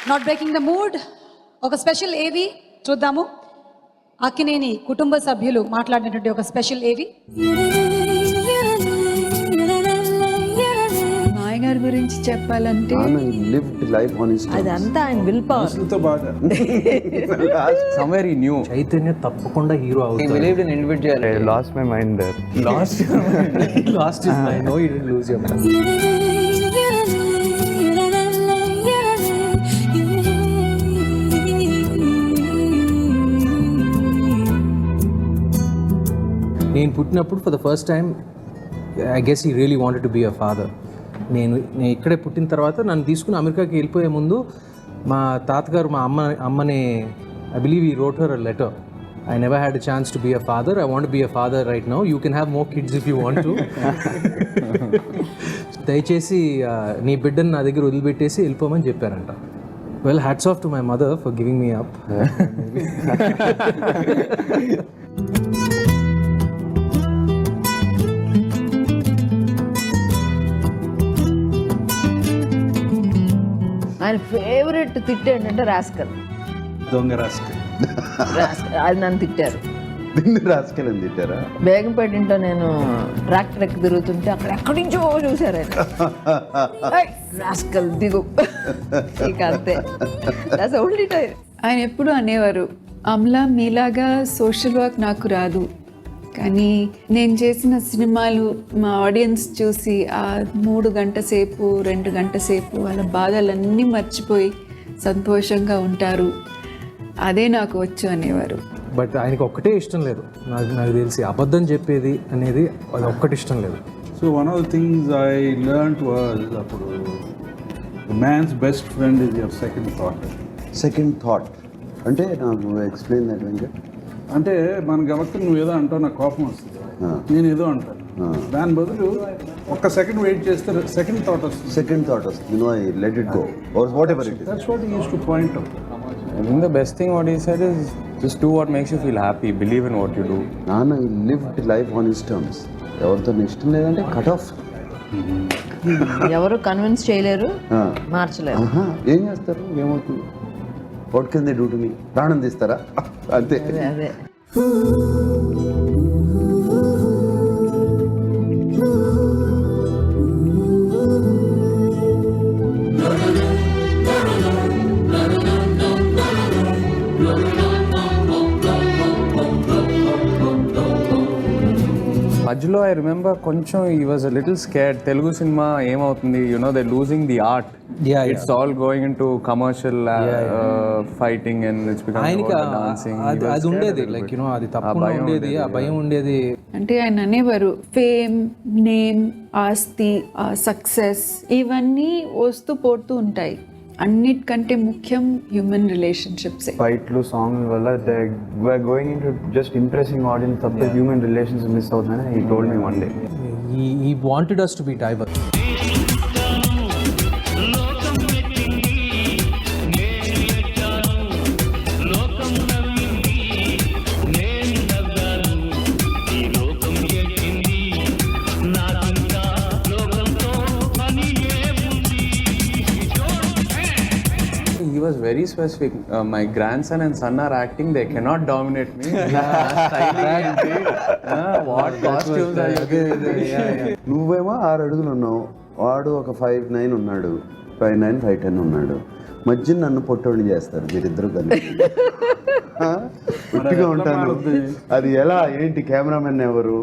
S1: not breaking the mood. ఒక special ఏవి చూద్దాము. అక్కినేని కుటుంబ సభ్యులు మాట్లాడినటువంటి ఒక స్పెషల్ ఏవి.
S15: నాయగారి గురించి చెప్పాలంటే అదంతా ఆయన will power.
S16: somewhere he knew
S13: Chaitanya తప్పకుండా hero
S16: he believed in individuality.
S6: I lost my mind there.
S13: Lost his mind. No, you didn't lose your mind. నేను పుట్టినప్పుడు for the first time I guess he really wanted to be a father. నేను ఇక్కడే పుట్టిన తర్వాత నన్ను తీసుకుని అమెరికాకి వెళ్ళిపోయే ముందు మా తాతగారు మా అమ్మని ఐ బిలీవ్ ఈ wrote her a letter. I never had a chance to be a father. I want to be a father right now. You can have more kids if you want to. దయచేసి నీ బిడ్డను నా దగ్గర వదిలిపెట్టేసి వెళ్ళిపోమని చెప్పారంట. Well, hats off to my mother for giving me up.
S15: ఆయన favourite తిట్టు ఏంటంటే రాస్కల్.
S4: దొంగ రాస్కల్.
S15: అది నన్ను తిట్టారు.
S6: నిన్ను రాసుకెళ్ళని తిట్టారా?
S15: బేగంపేట ఇంట్లో నేను ట్రాక్టర్ ఎక్కి తిరుగుతుంటే అక్కడ ఎక్కడి నుంచో చూసారు ఆయన. రాస్కల్ దిగు. ఇక అంతే.
S17: ఆయన ఎప్పుడు అనేవారు, అమలా మీలాగా సోషల్ వర్క్ నాకు రాదు, కానీ నేను చేసిన సినిమాలు మా ఆడియన్స్ చూసి ఆ 3 గంటల సేపు 2 గంటల సేపు వాళ్ళ బాధలన్నీ మర్చిపోయి సంతోషంగా ఉంటారు, అదే నాకు వచ్చు అనేవారు.
S13: బట్ ఆయనకి ఒక్కటే ఇష్టం లేదు, నాకు తెలిసి అబద్ధం చెప్పేది అనేది అది ఒక్కటి ఇష్టం లేదు.
S4: So one of the things I learned was అప్పుడు man's best friend is your second thought.
S6: Second thought అంటే నాకు ఎక్స్ప్లెయిన్ దట్ వెంకట్.
S4: అంటే మన గమక్క నువ్వు ఏదో అంటావు, నాకు కోపం వస్తుంది, నేను ఏదో అంటాను, దాని బదులు ఒక్క సెకండ్ వెయిట్ చేస్తే సెకండ్ థాట్ వస్తుంది.
S6: సెకండ్ థాట్ వస్తుంది. No I let it go or whatever it is.
S4: That's what he used to point out.
S16: I think the best thing what he said is just do what makes you feel happy, believe in what you do.
S6: నాన్న ఈ lived life on his terms. ఎవరితో ఇష్టం లేదంటే cut off.
S15: ఎవరు convince చేయలేరు, మార్చలేరు.
S6: ఏం చేస్తారు? ఏమవుతుంది? What can they do to me? ప్రాణం తీస్తారా? అంతే.
S15: అదే
S16: మధ్యలో ఐ రిమెంబర్ కొంచెం he was a little scared. Telugu cinema ఏమవుతుంది, you know they losing the art. It's all going into commercial fighting and it's becoming dancing.
S13: అది ఉండేది లైక్ యు నో అది తప్పకుండా ఉండేది, ఆ భయం ఉండేది.
S17: అంటే ఆయన అనేవారు ఫేమ్, నేమ్, ఆస్తి, సక్సెస్ ఇవన్నీ వస్తూ పోతూ ఉంటాయి, అన్నిటికంటే ముఖ్యం హ్యూమన్ రిలేషన్షిప్స్.
S18: ఫైట్లు, సాంగ్ వల్ల we're going into just impressing audience తప్ప హ్యూమన్ రిలేషన్స్ మిస్ అవుతుందని he told me one day.
S13: He wanted us to be diverse.
S16: He was very specific. My grandson and son are acting. They cannot dominate me. What costumes are you giving?
S6: నువ్వేమో 6 అడుగులు ఉన్నావు, వాడు ఒక 5'9" ఉన్నాడు, 5'9", 5'10" ఉన్నాడు. మధ్య నన్ను పొట్టోడిని చేస్తారు మీరిద్దరు కలిసి. పుట్టిగా ఉంటాను. అది ఎలా ఏంటి? కెమెరామెన్ ఎవరు,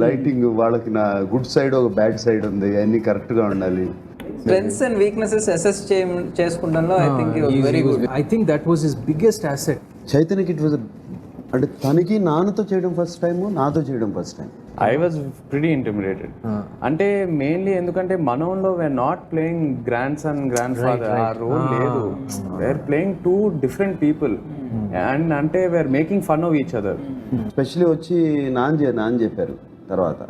S6: లైటింగ్, వాళ్ళకి నా గుడ్ సైడ్ ఒక బ్యాడ్ సైడ్ ఉంది, అన్నీ కరెక్ట్గా ఉండాలి.
S16: Strengths and weaknesses assess చేసుకుంటాను. I think he was very good.
S13: I think that was his biggest asset.
S6: చైతన్యకి ఇట్ వాజ్ అంటే తనకి నాన్నతో చేయడం ఫస్ట్ టైం, నాతో చేయడం first time.
S16: I was pretty intimidated. అంటే మెయిన్లీ ఎందుకంటే మనంలో we're not playing grandson, grandfather. ఆ రోల్ లేదు. We're playing 2 different people. And అంటే we're making fun of each other.
S6: Specially వచ్చి నాన్న చెప్పారు తర్వాత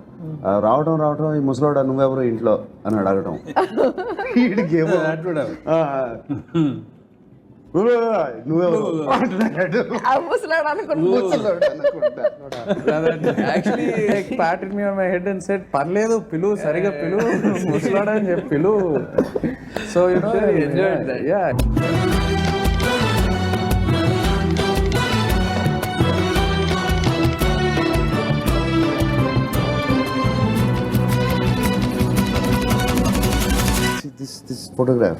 S6: రావడం ఈ ముసలోడా నువ్వెవరు ఇంట్లో అని అడగడం. నువ్వెవరు
S16: Actually patted me on my head and said పర్లేదు పిలు, సరిగా పిలు, ముసలాడా అని చెప్పి పిలు. So you know I enjoyed that. Yeah.
S6: This photograph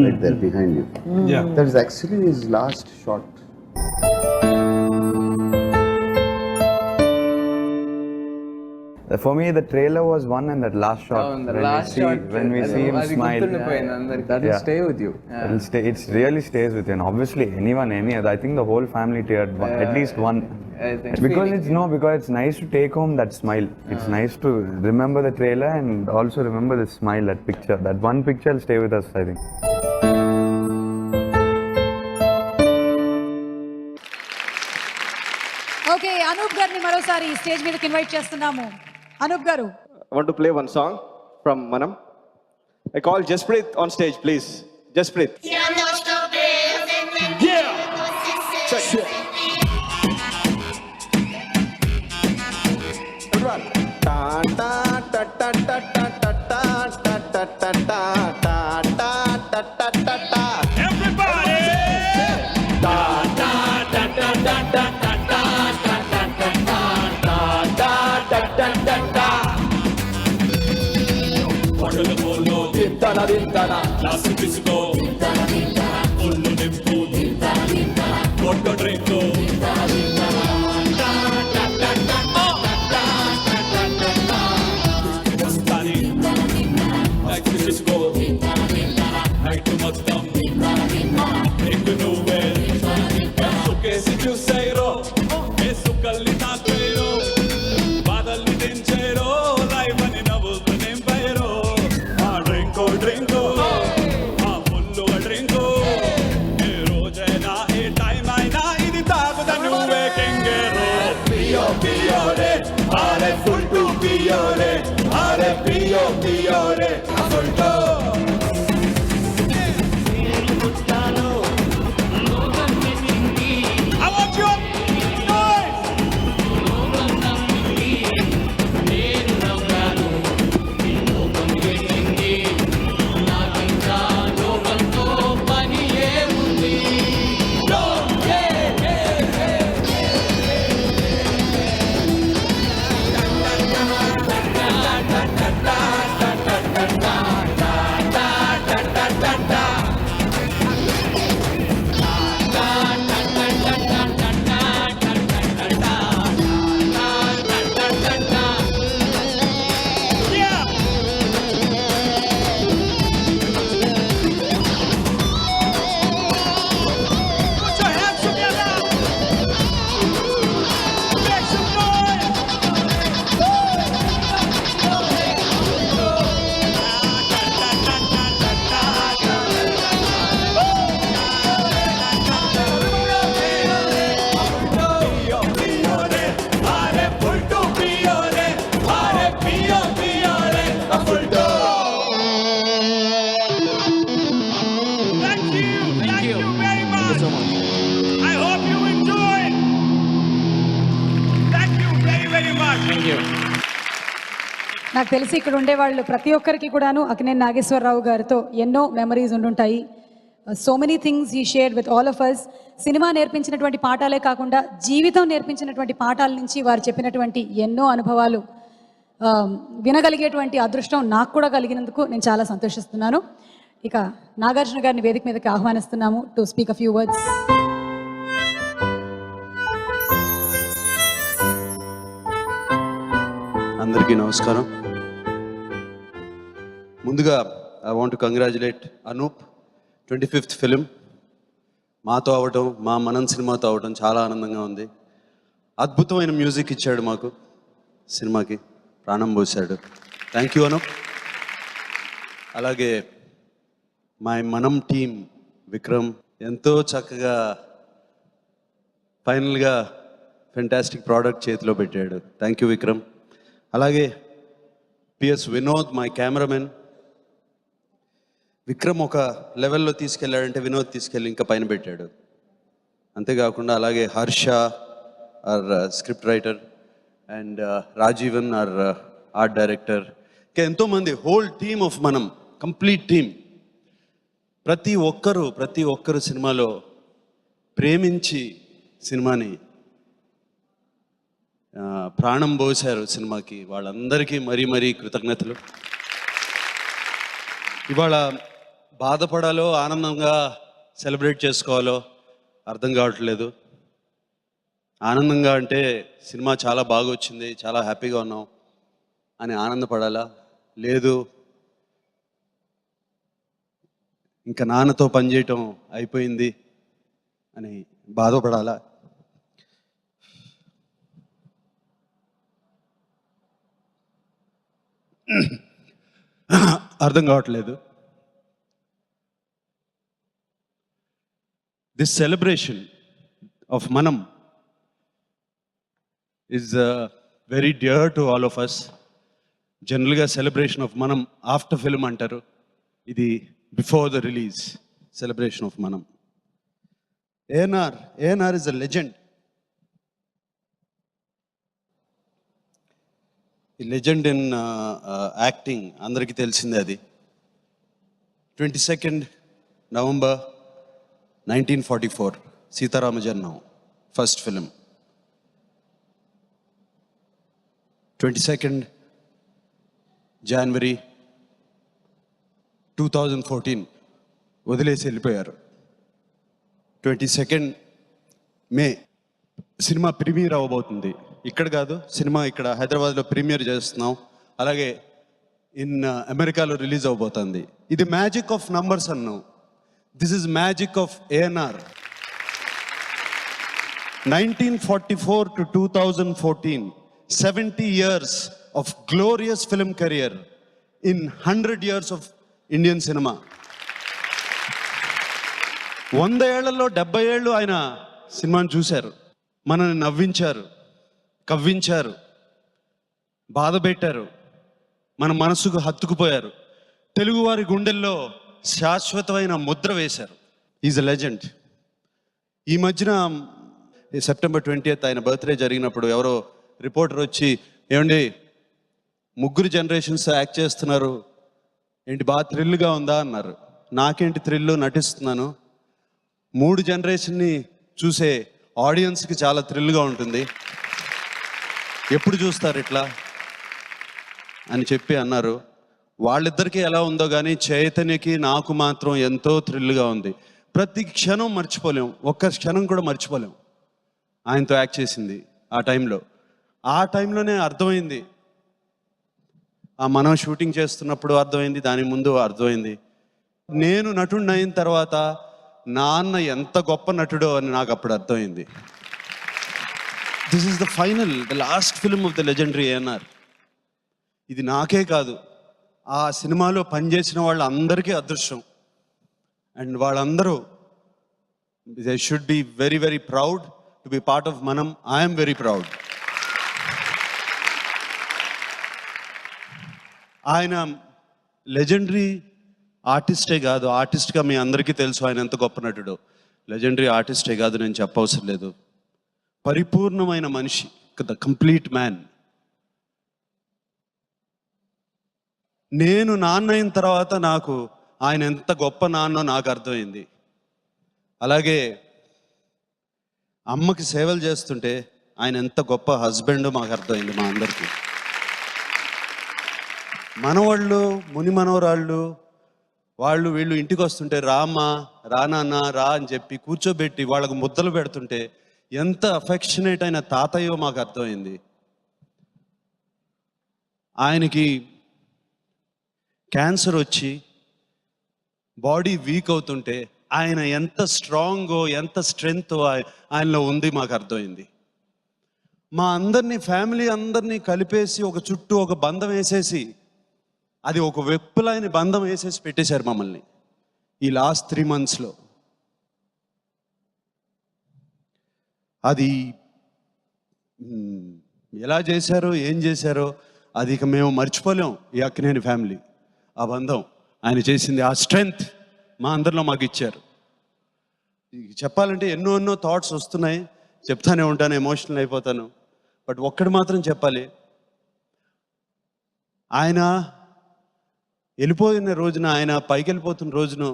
S6: right there behind you.
S4: Yeah.
S6: That is actually his last shot.
S18: For me, the trailer was one, and that last shot.
S16: Oh, the last shot,
S18: when we see him smile.
S16: That will stay with you.
S18: It'll stay. It really stays with you. And obviously, any other. I think the whole family teared. At least one. Because it's nice to take home that smile. It's nice to remember the trailer and also remember the smile, that picture. That one picture will stay with us, I think.
S1: Okay, Anoop గారిని మరోసారి stage మీదకి invite చేస్తున్నాము. అనూప్ గారు,
S2: I want to play one song from Manam. I call Jasprit on stage, please. Jasprit. Yeah. Check. Run. Ta ta ta ta ta ta ta ta ta ta ta ta ta ta ta ta ta. Everybody. Ta ta ta ta ta ta ta ta ta ta ta ta ta. Bottle polo, dintana dintana, classic disco, dintana dintana, polo nempu, dintana dintana, vodka drinko, dintana dintana, ta ta ta ta ta ta ta ta ta. Dintana dintana, like disco, dintana dintana, night to matam, dintana dintana, ek nowhere, dintana dintana. Suke se jusairo, esu kalli na kairo, badalli dinchairo, life ani navu nembairo. Drinko, fullu drinko, e rojena e time aina idi taguda nuve kengero. Pio re, are full to pio re, are pio re, full to. I want you
S1: నాకు తెలిసి ఇక్కడ ఉండేవాళ్ళు ప్రతి ఒక్కరికి కూడాను అక్కినేని నాగేశ్వరరావు గారితో ఎన్నో memories ఉండుంటాయి. So many things he shared with all of us. Cinema నేర్పించినటువంటి పాఠాలే కాకుండా జీవితం నేర్పించినటువంటి పాఠాల నుంచి వారు చెప్పినటువంటి ఎన్నో అనుభవాలు వినగలిగేటువంటి అదృష్టం నాకు కూడా కలిగినందుకు నేను చాలా సంతోషిస్తున్నాను. ఇక నాగార్జున గారిని వేదిక మీదకి ఆహ్వానిస్తున్నాము to speak a few words.
S12: అందరికీ నమస్కారం. ముందుగా I want to congratulate Anoop 25th film మాతో అవడం, మా మనం సినిమాతో అవడం చాలా ఆనందంగా ఉంది. అద్భుతమైన మ్యూజిక్ ఇచ్చాడు మాకు, సినిమాకి ప్రాణం పోసాడు. Thank you Anoop. అలాగే మా మనం టీం విక్రమ్ ఎంతో చక్కగా ఫైనల్గా ఫెంటాస్టిక్ ప్రోడక్ట్ చేతిలో పెట్టాడు. Thank you Vikram. అలాగే P S Vinod my cameraman. Vikram ఒక లెవెల్లో తీసుకెళ్ళాడంటే వినోద్ తీసుకెళ్ళి ఇంకా పైన పెట్టాడు. అంతేకాకుండా అలాగే Harsha are script writer and Rajeevan are art director, ఇంకా ఎంతోమంది, హోల్ టీమ్ ఆఫ్ మనం, కంప్లీట్ టీమ్. ప్రతి ఒక్కరు సినిమాలో ప్రేమించి సినిమాని ప్రాణం పోశారు సినిమాకి. వాళ్ళందరికీ మరీ కృతజ్ఞతలు. ఇవాళ బాధపడాలో ఆనందంగా సెలబ్రేట్ చేసుకోవాలో అర్థం కావట్లేదు. ఆనందంగా అంటే సినిమా చాలా బాగా వచ్చింది, చాలా హ్యాపీగా ఉన్నాం. అని ఆనందపడాలా, లేదు ఇంకా నాన్నతో పనిచేయటం అయిపోయింది అని బాధపడాలా? అర్థం కావట్లేదు. This celebration of Manam is very dear to all of us. జనరల్గా celebration of Manam after film అంటారు, ఇది before the release celebration of Manam. ANR is a legend. ఈ లెజెండ్ ఇన్ యాక్టింగ్ అందరికీ తెలిసిందే. అది 22 నవంబర్ 1944 సీతారామజన్మం ఫస్ట్ ఫిలిం. 22 జనవరి 2014 వదిలేసి వెళ్ళిపోయారు. 22 మే సినిమా ప్రీమియర్ అవ్వబోతుంది. ఇక్కడ కాదు, సినిమా ఇక్కడ హైదరాబాద్లో ప్రీమియర్ చేస్తున్నాం. అలాగే అమెరికాలో రిలీజ్ అవబోతుంది. ఇది మ్యాజిక్ ఆఫ్ నంబర్స్ అన్నాం. This is magic of ANR. 1944 to 2014, 70 years of glorious film career in 100 years of Indian cinema. 100 ఏళ్లలో 70 ఏళ్ళు ఆయన సినిమాని చూశారు, మనల్ని నవ్వించారు, కవ్వించారు, బాధ పెట్టారు, మన మనసుకు హత్తుకుపోయారు, తెలుగువారి గుండెల్లో శాశ్వతమైన ముద్ర వేశారు. Is a legend. ఈ మధ్యన సెప్టెంబర్ 20th ఆయన బర్త్డే జరిగినప్పుడు ఎవరో రిపోర్టర్ వచ్చి, ఏమండి 3 జనరేషన్స్ యాక్ట్ చేస్తున్నారు, ఏంటి బాగా థ్రిల్గా ఉందా అన్నారు. నాకేంటి థ్రిల్, నటిస్తున్నాను. 3 జనరేషన్ని చూసే ఆడియన్స్కి చాలా థ్రిల్గా ఉంటుంది, ఎప్పుడు చూస్తారు ఇట్లా అని చెప్పి అన్నారు. వాళ్ళిద్దరికీ ఎలా ఉందో కానీ చైతన్యకి నాకు మాత్రం ఎంతో థ్రిల్గా ఉంది. ప్రతి క్షణం మర్చిపోలేం, ఒక్క క్షణం కూడా మర్చిపోలేం ఆయనతో యాక్ట్ చేసింది. ఆ టైంలోనే అర్థమైంది, మనం షూటింగ్ చేస్తున్నప్పుడు అర్థమైంది, దాని ముందు అర్థమైంది. నేను నటుడిని అయిన తర్వాత నాన్న ఎంత గొప్ప నటుడో అని నాకు అప్పుడు అర్థమైంది. This is the last film of the legendary ANR. ఇది నాకే కాదు, ఆ సినిమాలో పనిచేసిన వాళ్ళందరికీ అదృష్టం. అండ్ వాళ్ళందరూ they should be very very proud to be part of Manam. I'm very proud. ఆయన లెజెండరీ ఆర్టిస్టే కాదు, ఆర్టిస్ట్గా మీ అందరికీ తెలుసు ఆయన ఎంత గొప్ప నటుడో. లెజెండరీ ఆర్టిస్టే కాదు, నేను చెప్పవసరం లేదు, పరిపూర్ణమైన మనిషి, ద కంప్లీట్ మ్యాన్. నేను నాన్న అయిన తర్వాత నాకు ఆయన ఎంత గొప్ప నాన్నో నాకు అర్థమైంది. అలాగే అమ్మకి సేవలు చేస్తుంటే ఆయన ఎంత గొప్ప హస్బెండో మాకు అర్థమైంది మా అందరికీ. మనవాళ్ళు, ముని మనవరాళ్ళు, వాళ్ళు వీళ్ళు ఇంటికి వస్తుంటే రామ్మా, రా నాన్న, రా అని చెప్పి కూర్చోబెట్టి వాళ్ళకు ముద్దలు పెడుతుంటే ఎంత అఫెక్షనేట్ అయిన తాతయ్యో మాకు అర్థమైంది. ఆయనకి క్యాన్సర్ వచ్చి బాడీ వీక్ అవుతుంటే ఆయన ఎంత స్ట్రాంగో, ఎంత స్ట్రెంగ్తో ఆయనలో ఉంది మాకు అర్థమైంది. మా అందరినీ, ఫ్యామిలీ అందరినీ కలిపేసి ఒక చుట్టూ ఒక బంధం వేసేసి, అది ఒక వెప్పులైన బంధం వేసేసి పెట్టేశారు మమ్మల్ని ఈ లాస్ట్ 3 monthsలో. అది ఎలా చేశారో, ఏం చేశారో అది ఇక మేము మర్చిపోలేం. ఈ అక్కినేని ఫ్యామిలీ, ఆ బంధం, ఆయన చేసింది, ఆ స్ట్రెంగ్త్ మా అందరిలో మాకు ఇచ్చారు. చెప్పాలంటే ఎన్నో థాట్స్ వస్తున్నాయి, చెప్తానే ఉంటాను, ఎమోషనల్ అయిపోతాను. బట్ ఒక్కటి మాత్రం చెప్పాలి, ఆయన వెళ్ళిపోయిన రోజున, ఆయన పైకి వెళ్ళిపోతున్న రోజున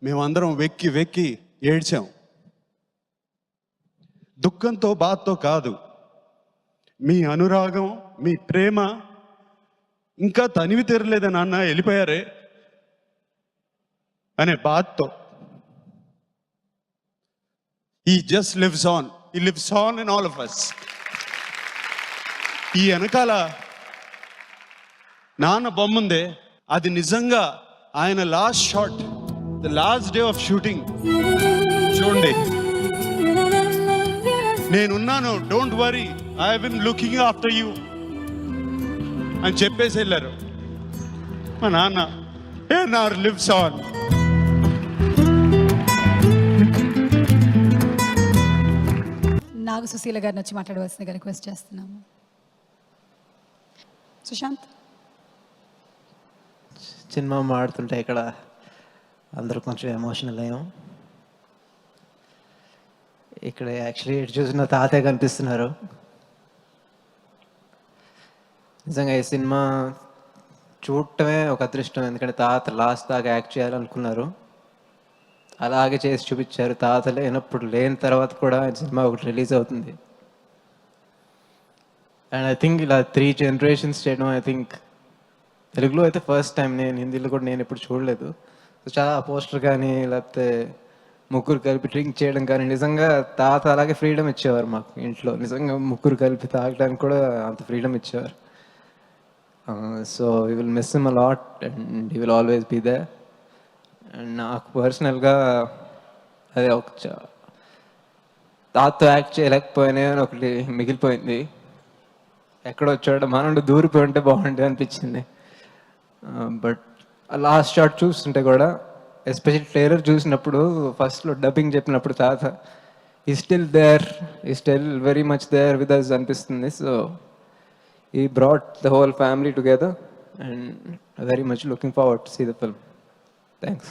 S12: మేమందరం వెక్కి వెక్కి ఏడ్చాం. దుఃఖంతో, బాధతో కాదు, మీ అనురాగం, మీ ప్రేమ ఇంకా తనివి తెరలేదా నాన్న, వెళ్ళిపోయారే అనే బాధతో. He just lives on. He lives on in all of us. ఈ వెనకాల నాన్న బొమ్మ ఉందే, అది నిజంగా ఆయన last shot, the last day of shooting. చూడండి, నేనున్నాను, don't worry, I have been looking after you అని చెప్పేసి వెళ్ళారు. మా నాన్న ANR lives on.
S1: నాగ సుశీల గారిని వచ్చి మాట్లాడవలసిందిగా రిక్వెస్ట్ చేస్తున్నాము. సుశాంత్.
S19: సినిమా మాడుతుంటే ఇక్కడ అందరూ కొంచెం ఎమోషనల్ అయ్యాం. ఇక్కడ యాక్చువల్లీ ఎటు చూసిన తాతయ్య కనిపిస్తున్నారు. నిజంగా ఈ సినిమా చూడటమే ఒక అదృష్టం, ఎందుకంటే తాత లాస్ట్ దాకా యాక్ట్ చేయాలనుకున్నారు, అలాగే చేసి చూపించారు. తాత లేనప్పుడు, లేని తర్వాత కూడా సినిమా ఒకటి రిలీజ్ అవుతుంది. అండ్ ఐ థింక్ ఇలా 3 generations చేయడం, ఐ థింక్ తెలుగులో అయితే ఫస్ట్ టైం, నేను హిందీలో కూడా నేను ఎప్పుడు చూడలేదు. సో చాలా పోస్టర్ కానీ లేకపోతే ముగ్గురు కలిపి డ్రింక్ చేయడం కానీ, నిజంగా తాత అలాగే ఫ్రీడమ్ ఇచ్చేవారు మాకు ఇంట్లో. నిజంగా ముగ్గురు కలిపి తాగడానికి కూడా అంత ఫ్రీడమ్ ఇచ్చేవారు. So we will miss him a lot and he will always be there. And నాకు పర్సనల్గా అదే ఒక తాతతో యాక్ట్ చేయలేకపోయినా అని ఒకటి మిగిలిపోయింది. ఎక్కడ వచ్చాడు మనోడు దూరిపోయి ఉంటే బాగుంటుంది అనిపించింది. బట్ లాస్ట్ షాట్ చూస్తుంటే కూడా, ఎస్పెషల్లీ ట్రైలర్ చూసినప్పుడు, ఫస్ట్లో డబ్బింగ్ చెప్పినప్పుడు తాత he still there, he still very much there with us అనిపిస్తుంది. So he brought the whole family together and very much looking forward to see the film. Thanks.